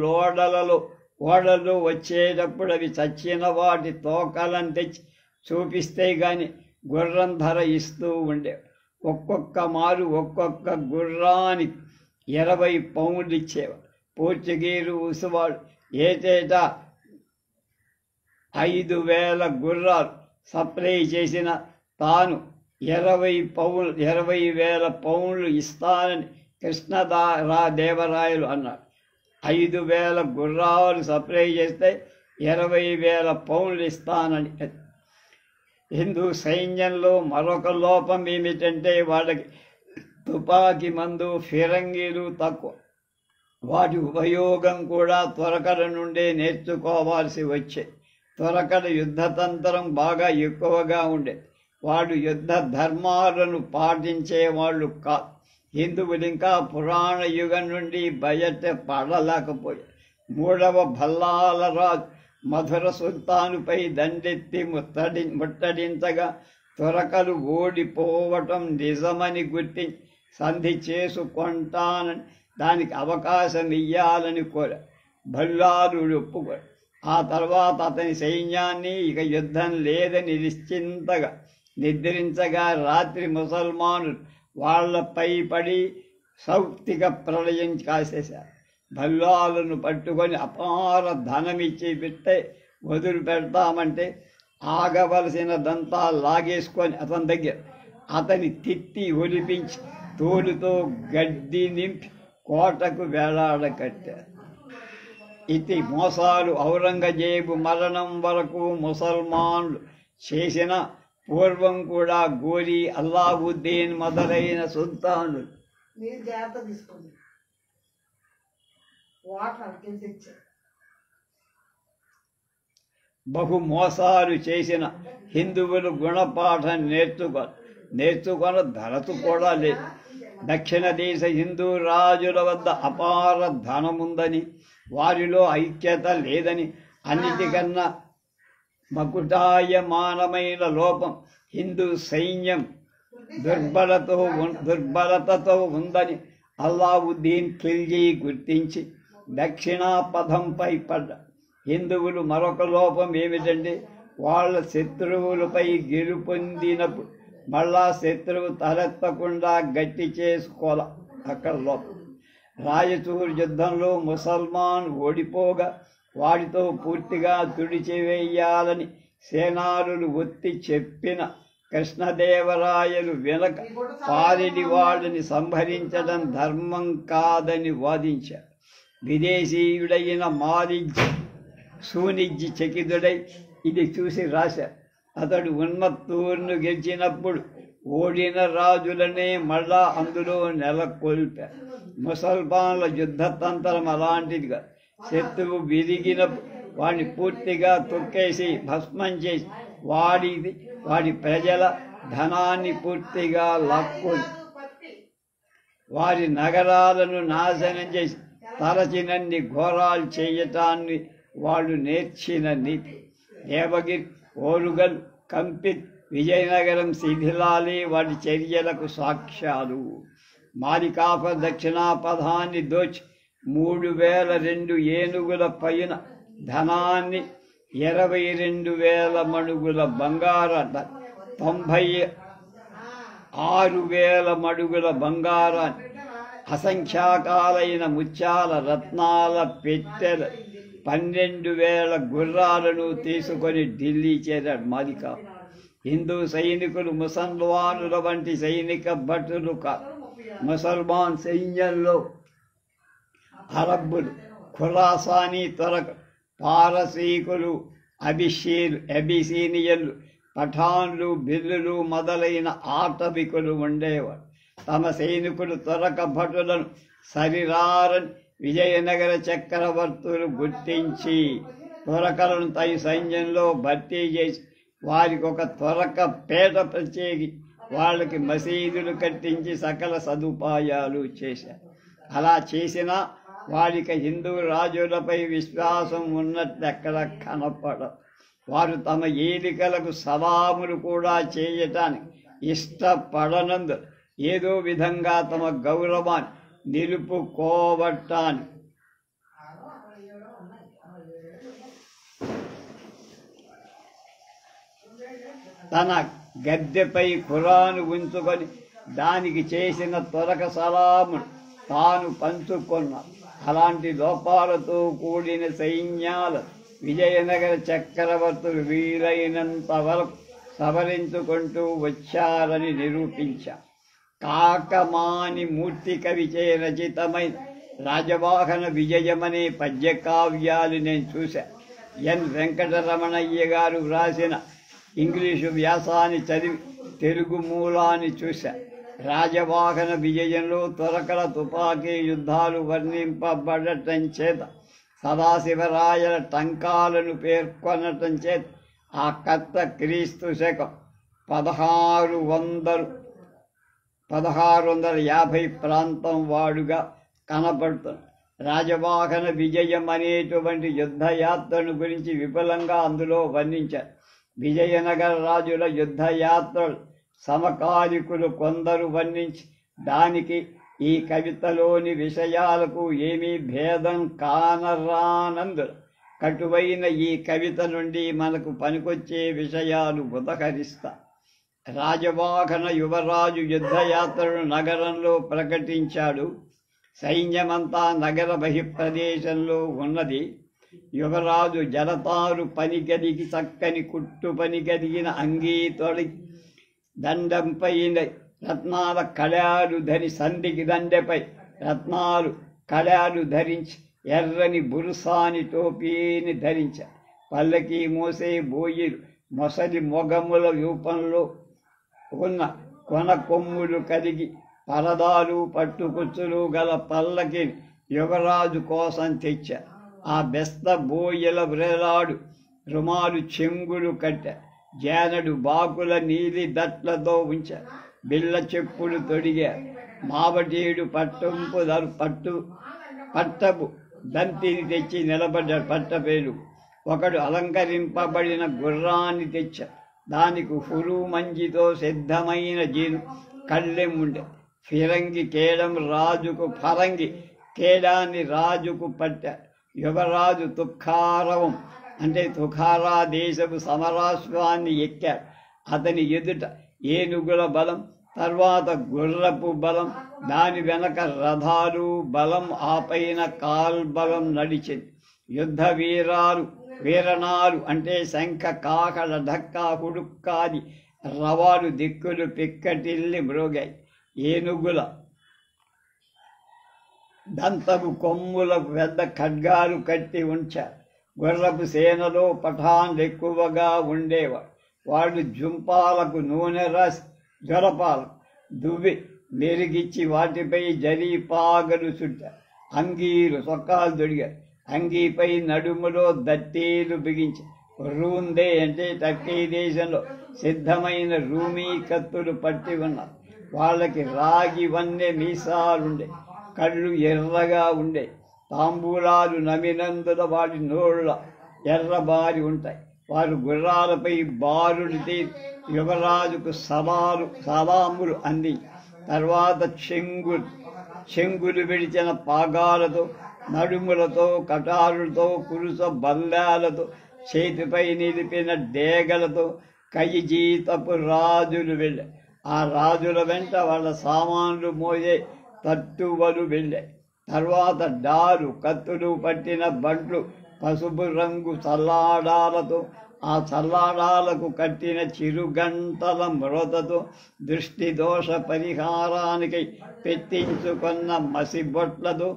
ఓడలు వచ్చేటప్పుడు అవి చచ్చిన వాటి తోకలను తెచ్చి చూపిస్తే గాని గుర్రం ధర ఇస్తూ ఉండేవారు. ఒక్కొక్క గుర్రానికి 20 పౌండ్లు ఇచ్చేవారు. పోర్చుగీసు ఉసువాడు ఏటేటా 5,000 గుర్రాలు సప్లై చేసిన తాను 20,000 పౌండ్లు ఇస్తానని కృష్ణదేవరాయలు అన్నాడు. 5,000 గుర్రాలు సప్లై చేస్తే 20,000 పౌండ్లు ఇస్తానని. హిందూ సైన్యంలో మరొక లోపం ఏమిటంటే వాళ్ళకి తుపాకీ మందు ఫిరంగీలు తక్కువ. వాటి ఉపయోగం కూడా త్వరకల నుండే నేర్చుకోవాల్సి వచ్చే. త్వరకల యుద్ధతంత్రం బాగా ఎక్కువగా ఉండేది. వాళ్ళు యుద్ధ ధర్మాలను పాటించేవాళ్ళు కాదు. హిందువులు ఇంకా పురాణ యుగం నుండి బయట పడలేకపోయారు. 3వ భల్లాల రాజు మధుర సుల్తానుపై దండెత్తి ముట్టడించగా త్వరకలు ఓడిపోవటం నిజమని గుర్తించి సంధి చేసుకుంటానని దానికి అవకాశం ఇయ్యాలని కోరారు. భల్లాలు ఒప్పుకోరు. ఆ తర్వాత అతని సైన్యాన్ని ఇక యుద్ధం లేదని నిశ్చింతగా నిద్రించగా రాత్రి ముసల్మానులు వాళ్లపై పడి సౌక్తిక ప్రళయం కాసేశారు. భల్లాలను పట్టుకొని అపార ధనమిచ్చి పెట్టే వదిలి పెడతామంటే ఆగవలసినదంతా లాగేసుకొని అతని దగ్గర అతని తిట్టి ఒలిపించి తోలుతో గడ్డి నింపి కోటకు వేలాడకట్టారు. ఇది మోసాలు ఔరంగజేబు మరణం వరకు ముసల్మాన్లు చేసిన పూర్వం కూడా గోరీ, అల్లావుద్దీన్ మొదలైన సుల్తానులు బహు మోసాలు చేసిన హిందువులు గుణపాఠం నేర్చుకొని ధరతు కూడా లేదు. దక్షిణ దేశ హిందూ రాజుల వద్ద అపార ధనముందని, వారిలో ఐక్యత లేదని, అన్నిటికన్నా మకుటాయమానమైన లోపం హిందూ సైన్యం దుర్బలతతో ఉందని అల్లావుద్దీన్ ఖిల్జీ గుర్తించి దక్షిణాపథంపై పడ్డ. హిందువులు మరొక లోపం ఏమిటంటే వాళ్ళ శత్రువులపై గెలుపొందినప్పుడు మళ్ళా శత్రువు తలెత్తకుండా గట్టి చేసుకోవాలి. అక్కడ లోపం. రాయచూర్ యుద్ధంలో ముసల్మాన్ ఓడిపోగా వాడితో పూర్తిగా తుడిచివేయాలని సేనానులు ఒత్తి చెప్పిన కృష్ణదేవరాయలు వెనక పారిడి వాడిని సంహరించడం ధర్మం కాదని వాదించారు. విదేశీయుడైన మాలిజ్జి సూనిజ్జి చకితుడై ఇది చూసి రాశారు. అతడు ఉన్నత్తూరును గెలిచినప్పుడు ఓడిన రాజులనే మళ్ళా అందులో నెలకొల్పారు. ముసల్మాన్ల యుద్ధతంత్రం అలాంటిదిగా. శత్రువు విరిగినప్పుడు వాడిని పూర్తిగా తొక్కేసి భస్మం చేసి వాడి ప్రజల ధనాన్ని పూర్తిగా లాక్కొని వారి నగరాలను నాశనం చేసి తలచినన్ని ఘోరాలు చేయటాన్ని వాళ్ళు నేర్చిన నీతి. దేవగిరి, ఓరుగల్, కంపిత్, విజయనగరం శిథిలాలే వాటి చర్యలకు సాక్ష్యాలు. మాలికాప దక్షిణాపథాన్ని దోచి 3002 ఏనుగుల పైన ధనాన్ని, 22,000 మణుగుల బంగారాన్ని, 96,000 మణుగుల బంగారాన్ని, అసంఖ్యాకాలైన ముత్యాల రత్నాల పెట్టెల 12,000 గుర్రాలను తీసుకొని ఢిల్లీ చేరాడు మాలికా. హిందూ సైనికులు ముసల్మానుల వంటి సైనిక భటులు కాదు. ముసల్మాన్ సైన్యంలో అరబ్బులు, ఖురాసానీ తురక్, పారసీకులు, అబిసీనియన్లు, పఠాన్లు, బిల్లులు మొదలైన ఆటవికులు ఉండేవారు. తమ సైనికులు తురక భటులను సరిరారని విజయనగర చక్రవర్తులు గుర్తించి తురకలను తమ సైన్యంలో భర్తీ చేసి వారికి ఒక తురక పేట ప్రత్యేకి వాళ్ళకి మసీదులు కట్టించి సకల సదుపాయాలు చేశారు. అలా చేసినా వారికి హిందూ రాజులపై విశ్వాసం ఉన్నట్టు ఎక్కడ కనపడదు. వారు తమ ఏలికలకు సలాములు కూడా చేయటానికి ఇష్టపడనందు ఏదో విధంగా తమ గౌరవాన్ని నిలుపుకోవటానికి తన గద్దెపై ఖురాను ఉంచుకొని దానికి చేసిన తురక సలామును తాను పంచుకున్నాడు. అలాంటి లోపాలతో కూడిన సైన్యాలు విజయనగర చక్రవర్తులు వీలైనంత వరకు సవరించుకుంటూ వచ్చారని నిరూపించారు. కాకమాని మూర్తి కవిచే రచితమైన రాజవాహన విజయమనే పద్యకావ్యాలు నేను చూశాను. ఎన్ వెంకటరమణయ్య గారు వ్రాసిన ఇంగ్లీషు వ్యాసాన్ని చదివి తెలుగు మూలాన్ని చూశా. రాజవాహన విజయంలో తురకల తుపాకీ యుద్ధాలు వర్ణింపబడటం చేత, సదాశివరాయల టంకాలను పేర్కొనటం చేత ఆ కర్త క్రీస్తు శకం 1650 ప్రాంతం వాడుగా కనపడుతుంది. రాజవాహన విజయం అనేటువంటి యుద్ధయాత్రను గురించి విపులంగా అందులో వర్ణించారు. విజయనగర రాజుల యుద్ధయాత్రలు సమకాలికులు కొందరు వర్ణించి దానికి ఈ కవితలోని విషయాలకు ఏమీ భేదం కానరానందున కటువైన ఈ కవిత నుండి మనకు పనికొచ్చే విషయాలు ఉదహరిస్తా. రాజవాహన యువరాజు యుద్ధయాత్రను నగరంలో ప్రకటించాడు. సైన్యమంతా నగర బహిప్రదేశంలో ఉన్నది. యువరాజు జలతారు పని గదిగి చక్కని కుట్టు పని గదిగిన అంగీ తొడిగి దండంపైన రత్నాల కళాలు సంధికి దండెపై రత్నాలు కళాలు ధరించి ఎర్రని బురుసాని టోపీని ధరించారు. పల్లకి మోసే బోయిలు మొసలి మొగముల రూపంలో ఉన్న కొన కొమ్ములు కలిగి పరదాలు పట్టుకుచ్చులు గల పల్లకిని యువరాజు కోసం తెచ్చారు. ఆ బెస్త బోయల వ్రేలాడు రుమాలు చెంగులు కట్టారు. జానడు బాకుల నీలి దట్లతో ఉంచారు. బిళ్ళ చెప్పులు తొడిగారు. మావటీడు పట్టపు దంతిని తెచ్చి నిలబడ్డాడు. పట్టపేరు ఒకడు అలంకరింపబడిన గుర్రాన్ని తెచ్చారు. దానికి హురు మంజితో సిద్ధమైన జీను కళ్ళెం ఉండే. ఫిరంగి కేడం రాజుకు ఫరంగి కేడాన్ని రాజుకు పట్టారు. యువరాజు తుఖారవం అంటే తుఖారా దేశపు సమరాశ్వాన్ని ఎక్కాడు. అతని ఎదుట ఏనుగుల బలం, తర్వాత గుర్రపు బలం, దాని వెనక రథాలు బలం, ఆపైన కాల్బలం నడిచింది. యుద్ధ వీరణాలు అంటే శంఖ కాకడ ఢక్క హుడుక్కాది రవాలు దిక్కులు పిక్కటిల్లి మ్రోగాయి. ఏనుగుల దంతపు కొమ్ముల పెద్ద ఖడ్గాలు కట్టి ఉంచారు. గుర్రపు సేనలో పఠాన్లు ఎక్కువగా ఉండేవాడు. వాళ్ళు జుంపాలకు నూనె రాసి జొరపాలకు దువ్వి మెరిగిచ్చి వాటిపై జరీపాగలు చుట్టారు. అంగీలు సొక్కాలు దొడిగారు. అంగీపై నడుములో దట్టీలు బిగించి రూందే అంటే టర్కీ దేశంలో సిద్ధమైన రూమీ కత్తులు పట్టి ఉన్నారు. వాళ్ళకి రాగి వన్నె మీసాలుండే, కళ్ళు ఎర్రగా ఉండే. తాంబూలాలు నమినందున వాటి నోళ్ళ ఎర్రబారి ఉంటాయి. వారు గుర్రాలపై బారుడితే యువరాజుకు సలాములు అంది. తర్వాత చెంగులు విడిచిన పాగాలతో, నడుములతో, కటారులతో, కురుస బల్లాలతో, చేతిపై నిలిపిన డేగలతో కయిజీతపు రాజులు వెళ్ళాయి. ఆ రాజుల వెంట వాళ్ళ సామాన్లు మోసే తట్టువలు వెళ్ళాయి. తర్వాత డాలు కత్తులు పట్టిన బంట్లు పసుపు రంగు చల్లాడాలతో, ఆ చల్లాడాలకు కట్టిన చిరుగంటల మ్రోతతో, దృష్టి దోష పరిహారానికి పెట్టించుకున్న మసిబొట్లతో,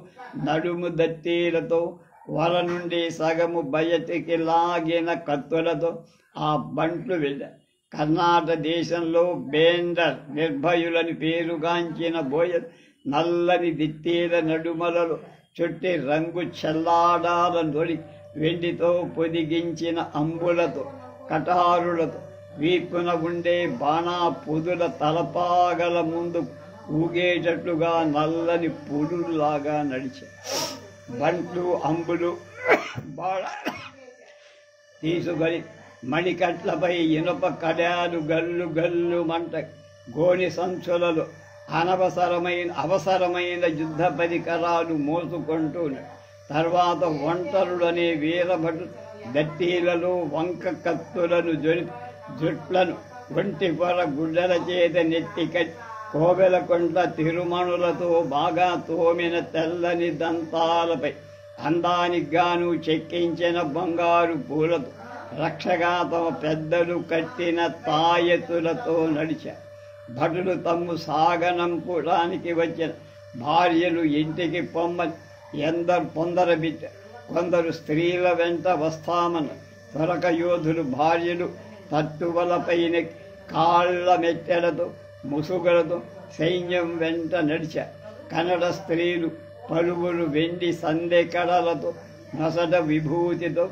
నడుము దట్టీలతో, వల నుండి సగము బయటికి లాగిన కత్తులతో ఆ బంట్లు వెళ్ళాయి. కర్ణాటక దేశంలో బేండర్ నిర్భయులని పేరుగాంచిన బోయలు నల్లని దిత్తీల నడుమలలో చుట్టి రంగు చెల్లాడాల నొలి వెండితో పొదిగించిన అంబులతో, కటారులతో, వీపున ఉండే బాణా పొదుల తలపాగల ముందు ఊగేటట్లుగా నల్లని పుడులాగా నడిచాయి. బంట్లు అంబులు బాణ తీసుకొని మణికట్లపై ఇనుప కడాలు గల్లు గల్లు మంట గోని సంచులలో అవసరమైన యుద్ధ పరికరాలు మోసుకుంటూనే. తర్వాత ఒంటరులనే వీరభటు దట్టీలలో వంక కత్తులను జుట్లను ఒంటి పొర గుడ్డల చేత నెత్తికట్టి కోవెలకొండ తిరుమణులతో బాగా తోమిన తెల్లని దంతాలపై అందానికి గాను చెక్కించిన బంగారు పూలతో రక్షగా తమ పెద్దలు కట్టిన తాయెత్తులతో నడిచారు. భటులు తమ్ము సాగనంపడానికి వచ్చిన భార్యలు ఇంటికి పొమ్మని కొందరు స్త్రీల వెంట వస్తామన్న త్వరక యోధులు భార్యలు తట్టువలపైన కాళ్ళ మెట్టెలతో ముసుగులతో సైన్యం వెంట నడిచా. కన్నడ స్త్రీలు పలువురు వెండి సందెకడలతో నసట విభూతితో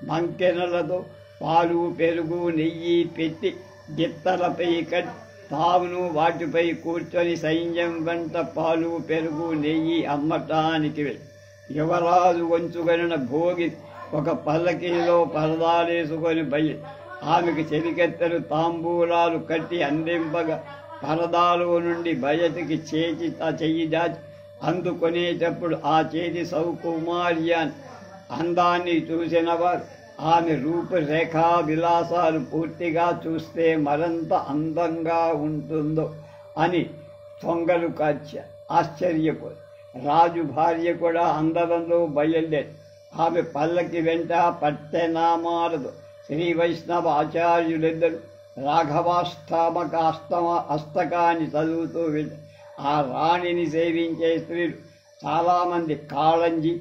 మంకెనలతో పాలు పెరుగు నెయ్యి పెట్టి గిత్తలపై కట్టి తావును వాటిపై కూర్చొని సైన్యం వెంట పాలు పెరుగు నెయ్యి అమ్మటానికి వెళ్ళి యువరాజు వంచుగలిన భోగి ఒక పల్లకీలో పరదాలేసుకొని బయలు ఆమెకు చెలికెత్తలు తాంబూలాలు కట్టి అందింపగా పరదాలో నుండి బయటికి చెయ్యి దాచి అందుకునేటప్పుడు ఆ చేతి సౌకుమార్యాన్ని అందాన్ని చూసిన వారు ఆమె రూపురేఖా విలాసాలు పూర్తిగా చూస్తే మరింత అందంగా ఉంటుందో అని తొంగలు ఆశ్చర్యపోయి రాజు భార్య కూడా అందరంలో బయలుదేరి ఆమె పల్లకి వెంట పట్టెనామాలతో శ్రీ వైష్ణవ ఆచార్యులిద్దరు అష్టకాన్ని చదువుతూ వెళ్ళి ఆ రాణిని సేవించే స్త్రీలు చాలామంది కాళంజి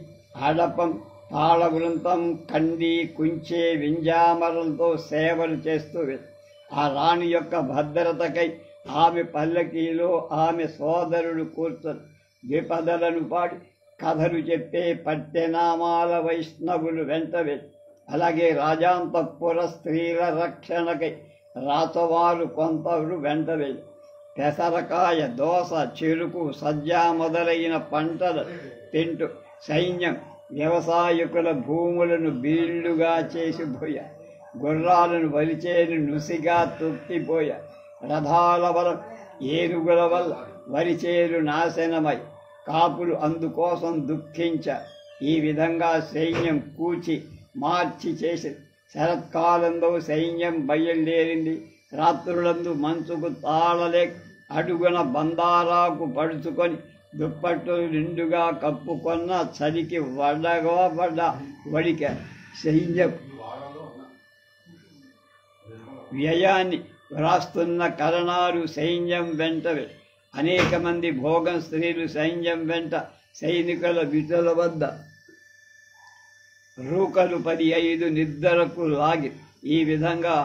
అడపం తాళవృంతం కండి కుంచే వింజామరంతో సేవలు చేస్తూ వెళ్ళి ఆ రాణి యొక్క భద్రతకై ఆమె పల్లకీలో ఆమె సోదరుడు కూర్చొని ద్విపదలను పాడి కథలు చెప్పే పట్టెనామాల వైష్ణవులు వెంట వెళ్ళి అలాగే రాజాంతఃపుర స్త్రీల రక్షణకై రాచవారు కొంతరు వెంట వెళ్ళి పెసరకాయ దోస చెరుకు సజ్జ మొదలైన పంటలు తింటూ సైన్యం వ్యవసాయకుల భూములను బీళ్లుగా చేసిపోయా. గుర్రాలను వరిచేను నుసిగా తొక్కిపోయా. రథాల వల్ల ఏనుగుల వల్ల వరిచేలు నాశనమై కాపులు అందుకోసం దుఃఖించ. ఈ విధంగా సైన్యం కూచి మార్చి చేసి శరత్కాలంలో సైన్యం బయలుదేరింది. రాత్రులందు మంచుకు తాళలేక అడుగున బందారాకు పడుచుకొని దుప్పట్లు నిండుగా కప్పుకొన్న చలికి వడిక సైన్యం వ్యయాన్ని వ్రాస్తున్న కరణాలు సైన్యం వెంట అనేక మంది భోగం స్త్రీలు సైన్యం వెంట సైనికుల విధుల వద్ద రూకలు 15 నిద్రకు లాగి. ఈ విధంగా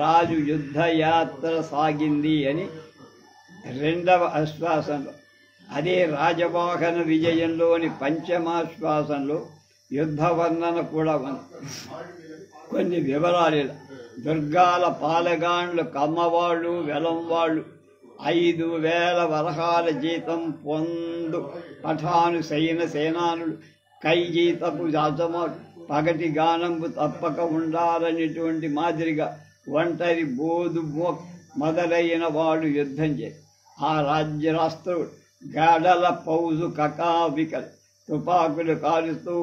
రాజు యుద్ధయాత్ర సాగింది అని రెండవ ఆశ్వాసంలో. అదే రాజవాహన విజయంలోని పంచమాశ్వాసంలో యుద్ధ వర్ణన కూడా ఉంది. కొన్ని వివరాలు దుర్గాల పాలగాండ్లు కమ్మవాళ్ళు వెలంవాళ్ళు 5,000 వరహాల జీతం పొందు పఠాను సేనానులు కైజీతపు జాతమాడు పగటి గానంబు తప్పక ఉండాలనేటువంటి మాదిరిగా ఒంటరి బోధు మొదలైన వాడు యుద్ధం చేసి ఆ రాజ్యరాష్ట్రుడు గాడల పౌజు కకావికలు తుపాకులు కాలుస్తూ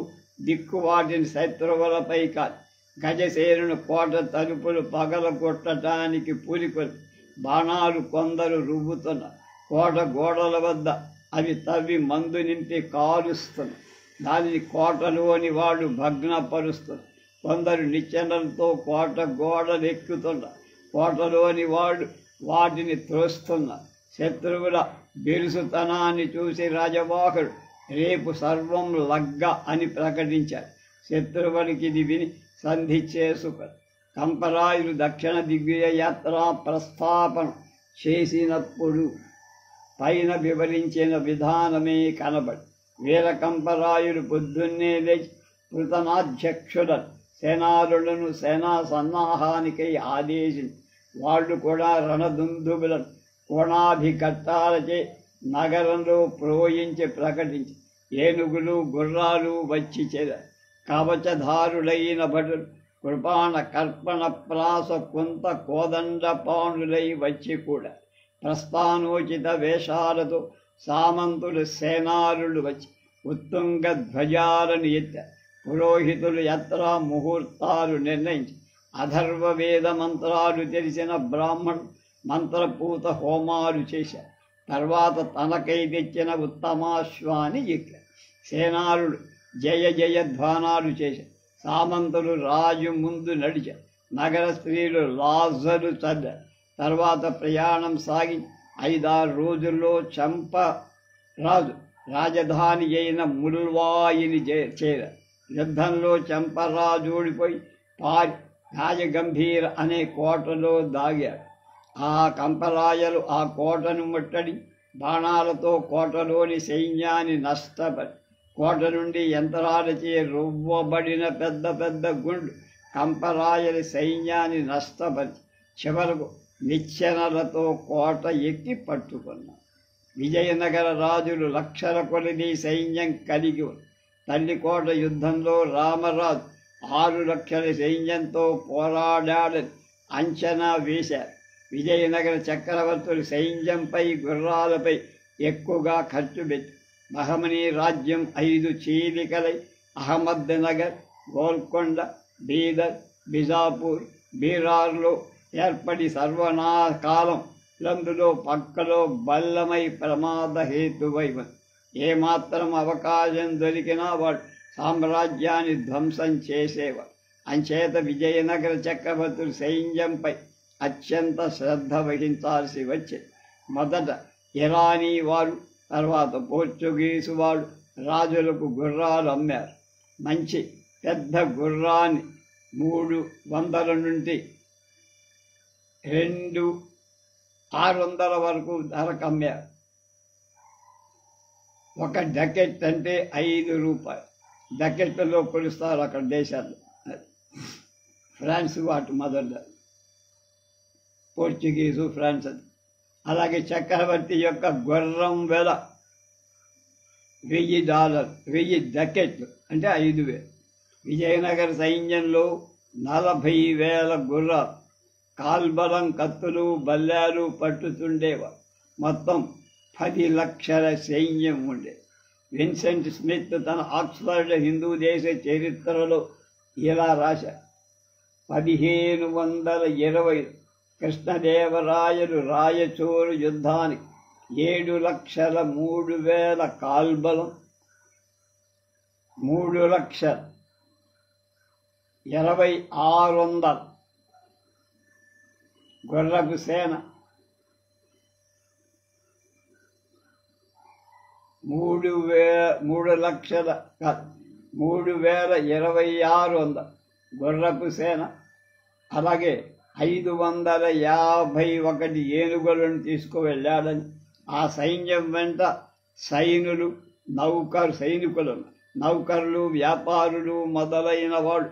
దిక్కువాటిని శత్రువులపై కాదు గజసేనును కోట తలుపులు పగల కొట్టడానికి పూరికొని బాణాలు కొందరు రువ్వుతున్న కోట గోడల వద్ద అవి తవ్వి మందు నింపి కాలుస్తున్న దానిని కోటలోని వాళ్ళు భగ్నపరుస్తున్న కొందరు నిచ్చెనలతో కోట గోడలెక్కుతున్న కోటలోని వాళ్ళు వాటిని త్రోస్తున్న శత్రువుల బిరుసుతనాన్ని చూసి రాజవాహుడు రేపు సర్వం లగ్గ అని ప్రకటించారు. శత్రువులకి ఇది విని సంధి చేసుకొని కంపరాయులు దక్షిణ దిగ్విజయ యాత్ర ప్రస్థాపన చేసినప్పుడు పైన వివరించిన విధానమే కనబడి వీరకంపరాయులు పొద్దున్నే లేచి పృతనాధ్యక్షులను సేనారులను సేనా సన్నాహానికై ఆదేశించి వాళ్ళు కూడా రణదుందుబులను కోణాభికట్టాలచే నగరంలో ప్రోయించి ప్రకటించి ఏనుగులు గుర్రాలు వచ్చి చేరారు. కవచధారులైన భటులు కృపాణ కర్పణ ప్రాస కొంత కోదండపాణులై వచ్చి కూడా ప్రస్థానోచిత వేషాలతో సామంతులు సేనారులు వచ్చి ఉత్తుంగ ధ్వజాలను ఎత్తారు. పురోహితులు యాత్రా ముహూర్తాలు నిర్ణయించి అథర్వ వేద మంత్రాలు తెలిసిన బ్రాహ్మణులు మంత్రపూత హోమాలు చేశారు. తర్వాత తనకై తెచ్చిన ఉత్తమాశ్వాన్ని ఎక్కారు. సేనారులు జయ జయధ్వానాలు చేశారు. సామంతులు రాజు ముందు నడిచారు. నగర స్త్రీలు లాజరు చద్దారు. తర్వాత ప్రయాణం సాగి 5-6 రోజుల్లో చంపరాజు రాజధాని అయిన ముల్వాయిని చేరారు. యుద్ధంలో చంపరాజు ఓడిపోయి రాజగంభీర అనే కోటలో దాగాడు. ఆ కంపరాయలు ఆ కోటను ముట్టడి బాణాలతో కోటలోని సైన్యాన్ని నష్టపడి కోట నుండి యంత్రాలచే రువ్వబడిన పెద్ద పెద్ద గుండు కంపరాయలి సైన్యాన్ని నష్టపరిచి చివరకు నిచ్చెనలతో కోట ఎక్కి పట్టుకున్నారు. విజయనగర రాజులు లక్షల కొలది సైన్యం కలిగి ఉంది. తల్లికోట యుద్ధంలో రామరాజు 6 లక్షల సైన్యంతో పోరాడాడని అంచనా వేశారు. విజయనగర చక్రవర్తులు సైన్యంపై గుర్రాలపై ఎక్కువగా ఖర్చు పెట్టి బహమనీ రాజ్యం 5 చీలికలై అహ్మద్నగర్, గోల్కొండ, బీదర్, బిజాపూర్, బీరార్లో ఏర్పడి సర్వనాకాలం లందులో పక్కలో బల్లమై ప్రమాద హేతువై ఉంది. ఏమాత్రం అవకాశం దొరికినా వాడు సామ్రాజ్యాన్ని ధ్వంసం చేసేవాడు. అంచేత విజయనగర చక్రవర్తులు సైన్యంపై అత్యంత శ్రద్ధ వహించాల్సి వచ్చింది. మొదట ఇరానీ వారు, తర్వాత పోర్చుగీసు వారు రాజులకు గుర్రాలు అమ్మారు. మంచి పెద్ద గుర్రాన్ని 300 నుండి 2600 వరకు ధరకు అమ్మారు. ఒక డకెట్ అంటే 5 రూపాయలు. డకెట్లలో కొలుస్తారు అక్కడ దేశాల్లో. ఫ్రాన్స్ వాటి మొదలు, పోర్చుగీసు, ఫ్రాన్స్ అది. అలాగే చక్రవర్తి యొక్క గుర్రం వెల $1000, 1000 డకెట్లు అంటే 5000. విజయనగర సైన్యంలో 40,000 గుర్రాలు, కాల్బలం, కత్తులు, బల్లాలు పట్టుతుండేవారు. మొత్తం 10 లక్షల సైన్యం ఉండే. విన్సెంట్ స్మిత్ తన ఆక్స్ఫర్డ్ హిందూ దేశ చరిత్రలో ఇలా రాశారు: 1520 కృష్ణదేవరాయలు రాయచూరు యుద్ధానికి 7,03,000 కాల్బలం, 3,26,00 గుర్రపు సేన, 3,26,00 గుర్రపు సేన, అలాగే 551 ఏనుగులను తీసుకువెళ్ళాడని, ఆ సైన్యం వెంట సైనికులు, నౌకర్లు, వ్యాపారులు మొదలైన వాడు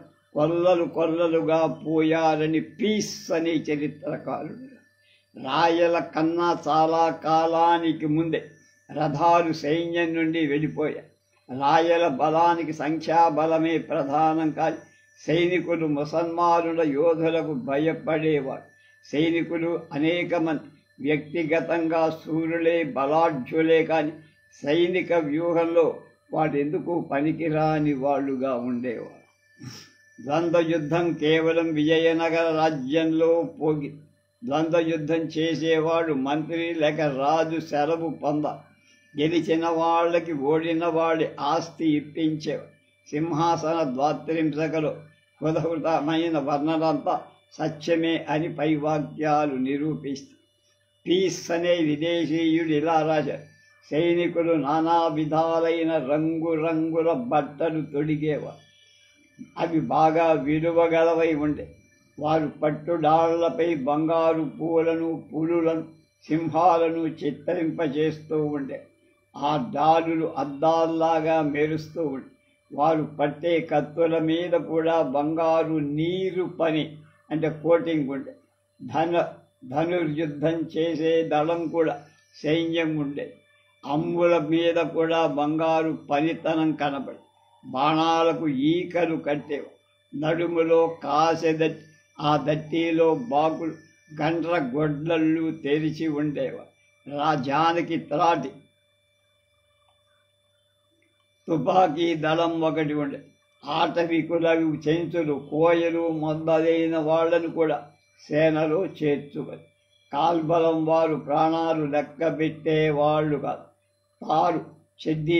కొల్లలుగా పోయారని పీస్ అనే చరిత్రకారుడు. రాయల కన్నా చాలా కాలానికి ముందే రథాలు సైన్యం నుండి వెళ్ళిపోయాయి. రాయల బలానికి సంఖ్యాబలమే ప్రధానం కాదు. సైనికులు ముసల్మానుల యోధులకు భయపడేవారు. సైనికులు అనేక మంది వ్యక్తిగతంగా సూర్యులే, బలాఢ్యులే కాని సైనిక వ్యూహంలో వాడెందుకు పనికిరాని వాళ్ళుగా ఉండేవారు. ద్వంద్వ యుద్ధం కేవలం విజయనగర రాజ్యంలో పోగి. ద్వంద్వ యుద్ధం చేసేవాడు మంత్రి లేక రాజు సెలవు పొందాలి. గెలిచిన వాళ్ళకి ఓడిన వాడి ఆస్తి ఇప్పించేవాడు. సింహాసన ద్వాత్రింశకలో ఉదహృతమైన వర్ణనంతా సత్యమే అని పై వాక్యాలు నిరూపిస్తాయి. పీస్ అనే విదేశీయుడు ఇలా రాశారు: సైనికులు నానా విధాలైన రంగురంగుల బట్టలు తొడిగేవారు. అవి బాగా విలువగలవై ఉండే. వారు పట్టుడాళ్లపై బంగారు పూలను, పులులను, సింహాలను చిత్రింపజేస్తూ ఉండే. ఆ డాలులు అద్దాల్లాగా మెరుస్తూ ఉండే. వారు పట్టే కత్తుల మీద కూడా బంగారు నీరు పని అంటే కోటింగ్ ఉండే. ధనుర్యుద్ధం చేసే దళం కూడా సైన్యం ఉండే. అమ్ముల మీద కూడా బంగారు పనితనం కనబడి బాణాలకు ఈకలు కట్టేవి. నడుములో కాసెదట్టి, ఆ దట్టిలో బాకులు, గండ్ర గొడ్లళ్ళు తెరిచి ఉండేవారు. రాజానికి త్రాటి తుపాకీ దళం ఒకటి ఉండే. ఆటవికులవి, చెంచులు, కోయలు మొదలైన వాళ్ళను కూడా సేనలో చేర్చుకొని కాల్బలం వారు ప్రాణాలు లెక్క పెట్టేవాళ్ళు కాదు. వాడు చెడ్డీ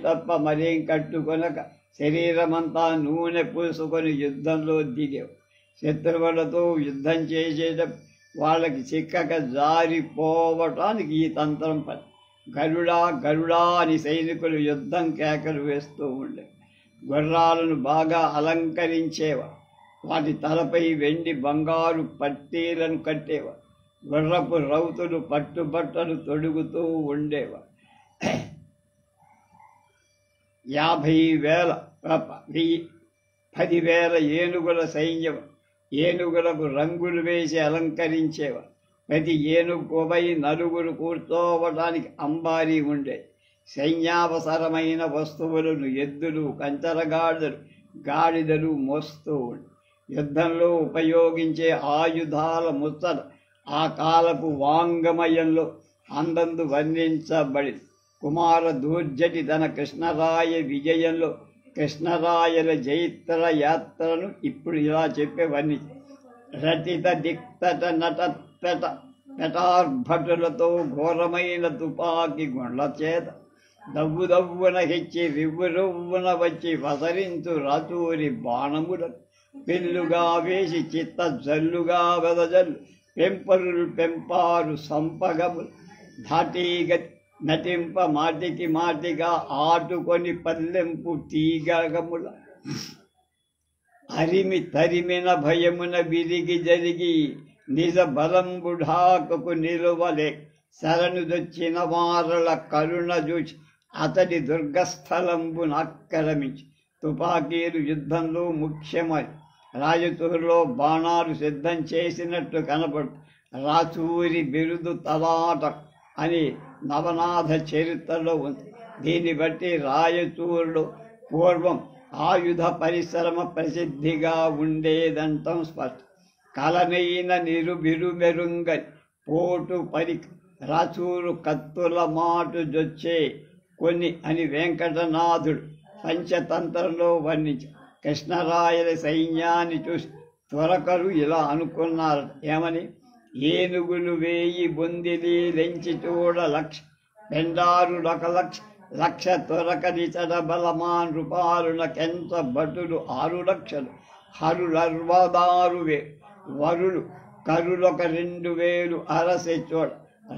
తప్ప మరేం కట్టుకొనక శరీరమంతా నూనె పూసుకొని యుద్ధంలో దిగేవు. శత్రువులతో యుద్ధం చేసేటప్పుడు వాళ్ళకి చిక్కక జారిపోవటానికి ఈ తంత్రం పని. గరుడా అని సైనికులు యుద్ధం కేకలు వేస్తూ ఉండే. గుర్రాలను బాగా అలంకరించేవారు. వాటి తలపై వెండి బంగారు పట్టీలను కట్టేవారు. గుర్రపు రౌతులు పట్టుబట్టలు తొడుగుతూ ఉండేవారు. 10,000 ఏనుగుల సైన్యం. ఏనుగులకు రంగులు వేసి అలంకరించేవారు. ప్రతి ఏనుగుపై 4 కూర్చోవటానికి అంబారీ ఉండేది. సైన్యావసరమైన వస్తువులను ఎద్దులు, కంచరగాడిదలు, గాడిదలు మోస్తూ ఉండే. యుద్ధంలో ఉపయోగించే ఆయుధాల ముచ్చట ఆ కాలపు వాంగమయంలో అందందు వర్ణించబడింది. కుమార దూర్జటి తన కృష్ణరాయ విజయంలో కృష్ణరాయల జైత్ర యాత్రను ఇప్పుడు ఇలా చెప్పే వర్ణించి: రచిత దిక్తట నటత్తట పెటార్భటులతో ఘోరమైన తుపాకి గుండ్ల చేత దవ్వున హెచ్చి రివ్వున వచ్చి వసరించు రాచూరి బాణములను పెళ్ళుగా వేసి చిత్త జల్లుగా వెదజల్లు పెంపారు సంపగములు ధాటీగతి నటింప మాటిగా ఆటుకొని పల్లెంపు తీగముల అరిమి తరిమిన భయమున విరిగి జరిగి నిజ బలంబుఢాకకు నిలువలే శరణుదొచ్చిన వారల కరుణ చూచి అతడి దుర్గస్థలంబును ఆక్రమించి. తుపాకీలు యుద్ధంలో ముఖ్యమై రాయచూరులో బాణాలు సిద్ధం చేసినట్టు కనపడు. రాచూరి బిరుదు తలాట అని నవనాథ చరిత్రలో ఉంది. దీన్ని బట్టి రాయచూరులో పూర్వం ఆయుధ పరిశ్రమ ప్రసిద్ధిగా ఉండేదంటం స్పష్టం. కలనైన నిరుబిరుమెరుంగని పోటు పరి రాచూరు కత్తుల మాటు జొచ్చే కొన్ని అని వెంకటనాథుడు పంచతంత్రంలో వర్ణించారు. కృష్ణరాయల సైన్యాన్ని చూసి త్వరకరు ఇలా అనుకున్నారు. ఏమని? ఏనుగులు 1000 బొందిలి లెంచి చూడ లక్ష పెండారుడొక లక్ష త్వరకరిచడ బలమాన్ రూపాలున కెంత భటులు 6 లక్షలు హరులర్వదారువే వరులు కరులొక 2000 అరసె చూడ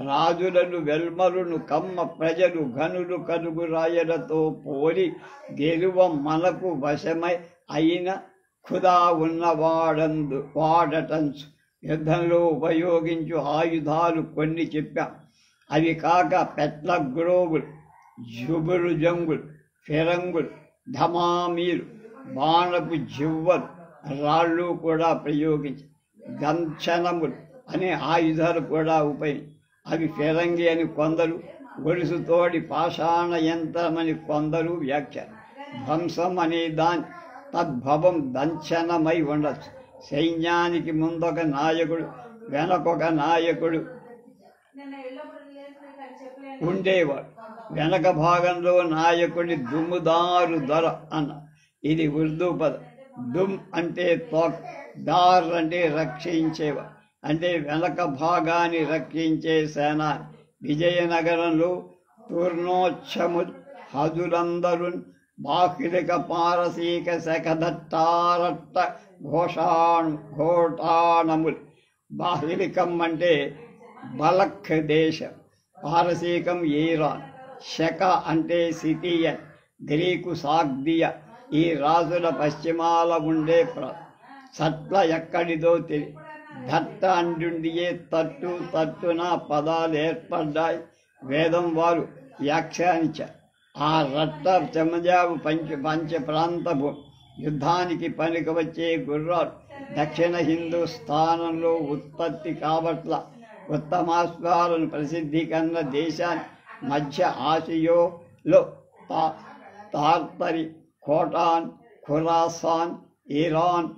రాజులను వెల్మరును కమ్మ ప్రజలు ఘనులు కనుగు రాయలతో పోలి గెలువ మనకు వశమై అయిన ఖుదా వాడటంచు. యుద్ధంలో ఉపయోగించు ఆయుధాలు కొన్ని చెప్పాం. అవి కాక పెట్ల గ్రోగులు, జుబురు జంగులు, ఫిరంగులు, ధమామీలు, బాణపు జివ్వలు, రాళ్ళు కూడా ప్రయోగించి. గంఛనములు అనే ఆయుధాలు కూడా ఉపయోగించి. అవి ఫిరంగి అని కొందరు, గొలుసుతోడి పాషాణ యంత్రమని కొందరు వ్యాఖ్యానం. ధ్వంసం అనే దాని తద్భవం దంచనమై ఉండొచ్చు. సైన్యానికి ముందొక నాయకుడు, వెనకొక నాయకుడు ఉండేవాడు. వెనక భాగంలో నాయకుడి దుమ్ముదారు దొర అన్న. ఇది ఉర్దూ పదం. దుమ్ అంటే తోక, దార్ అంటే రక్షించేవాడు, అంటే వెనక భాగాన్ని రక్షించే సేనాని. విజయనగరంలో తూర్ణోచ్చము హదులందరు బాహ్లిక పారసీక శఖదట్టారట్ట ఘోటాణములు. బాహ్లికం అంటే బలఖ్ దేశం, పారసీకం ఈరాన్, శక అంటే సిథియన్, గ్రీకు సాగ్దియ. ఈ రాజుల పశ్చిమాల ఉండే సట్ల ఎక్కడిదో తెలియదు. దట్ట అంటుండియే తట్టున పదాలు ఏర్పడ్డాయి. వేదం వారు వ్యాఖ్యానించారు. ఆ రట్ట చెమజాబు పంచ ప్రాంతపు యుద్ధానికి పనికి వచ్చే గుర్రాలు దక్షిణ హిందూస్థానంలో ఉత్పత్తి కావట్ల. ఉత్తమాశ్వాలను ప్రసిద్ధి కన్న దేశాన్ని మధ్య ఆసియాలో తార్తరి, ఖోటాన్, ఖురాసాన్, ఇరాన్,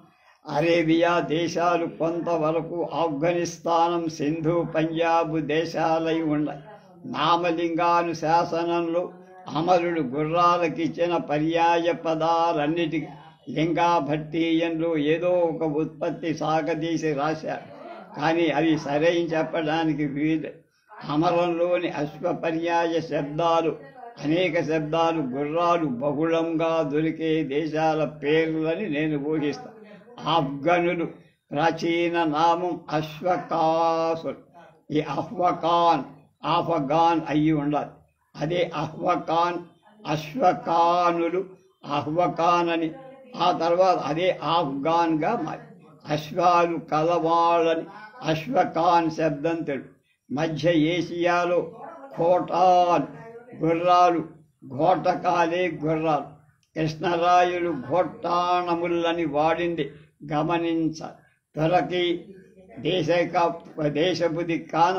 అరేబియా దేశాలు, కొంతవరకు ఆఫ్ఘనిస్తానం, సింధు, పంజాబు దేశాలై ఉన్నాయి. నామలింగాను శాసనంలో అమరుడు గుర్రాలకిచ్చిన పర్యాయ పదాలన్నిటికీ లింగాభట్టీయంలో ఏదో ఒక ఉత్పత్తి సాగదీసి రాశారు. కానీ అవి సరైన చెప్పడానికి వీలు. అమరంలోని అశ్వపర్యాయ శబ్దాలు, అనేక శబ్దాలు గుర్రాలు బహుళంగా దొరికే దేశాల పేర్లని నేను ఊహిస్తాను. ఆఫ్ఘనులు ప్రాచీన నామం అశ్వకాసులు. ఈ ఆఫ్ఘాన్ అయ్యి ఉండాలి. అదే అశ్వకానులు. ఆహ్వకాన్ అని ఆ తర్వాత అదే ఆఫ్ఘాన్గా మారి అశ్వాలు కలవాళ్ళని అశ్వఖాన్ శబ్దం తెలుసు. మధ్య ఏషియాలో ఖోటాన్ గుర్రాలు, ఘోటకాలే గుర్రాలు. కృష్ణరాయులు ఘోటాణములని వాడింది గమనించాలి. తురకి దేశపుది కాన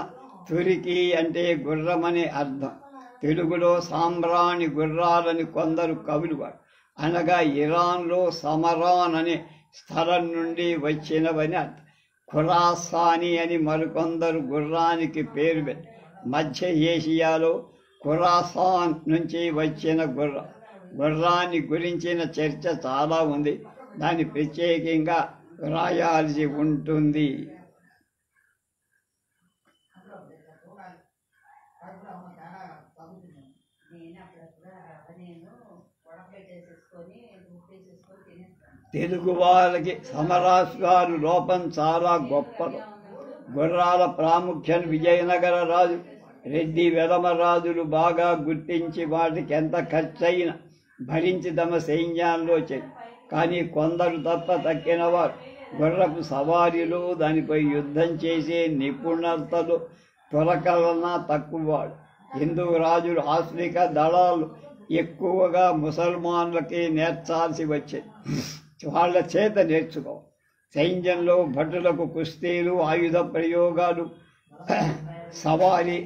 తురికి అంటే గుర్రమనే అర్థం. తెలుగులో సాంబ్రాణి గుర్రాలని కొందరు కవులు వాడు, అనగా ఇరాన్లో సమరాన్ అనే స్థలం నుండి వచ్చినవని అర్థం. ఖురాసాని అని మరికొందరు గుర్రానికి పేరు పెట్టి మధ్య ఏషియాలో ఖురాసాన్ నుంచి వచ్చిన గుర్రాన్ని గురించిన చర్చ చాలా ఉంది. దాన్ని ప్రత్యేకంగా రాయాల్సి ఉంటుంది. తెలుగు వాళ్ళకి సమరాశ్వాలు లోపం చాలా గొప్పది. గుర్రాల ప్రాముఖ్యం విజయనగర రాజు, రెడ్డి వెలమరాజులు బాగా గుర్తించి వాటికి ఎంత ఖర్చయినా భరించి తమ సైన్యాల్లో చేయి. కానీ కొందరు తప్ప తక్కిన వారు గుర్రపు సవారీలో దానిపై యుద్ధం చేసే నిపుణతలు తురకలన్నా తక్కువవాడు. హిందూ రాజులు ఆఫ్రికా దళాలు ఎక్కువగా ముసల్మాన్లకే నేర్చాల్సి వచ్చేది. వాళ్ళ చేత నేర్చుకో. సైన్యంలో భటులకు కుస్తీలు, ఆయుధ ప్రయోగాలు, సవారీ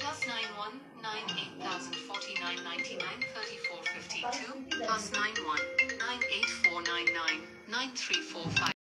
+91 98049 3452 +91 98499 9345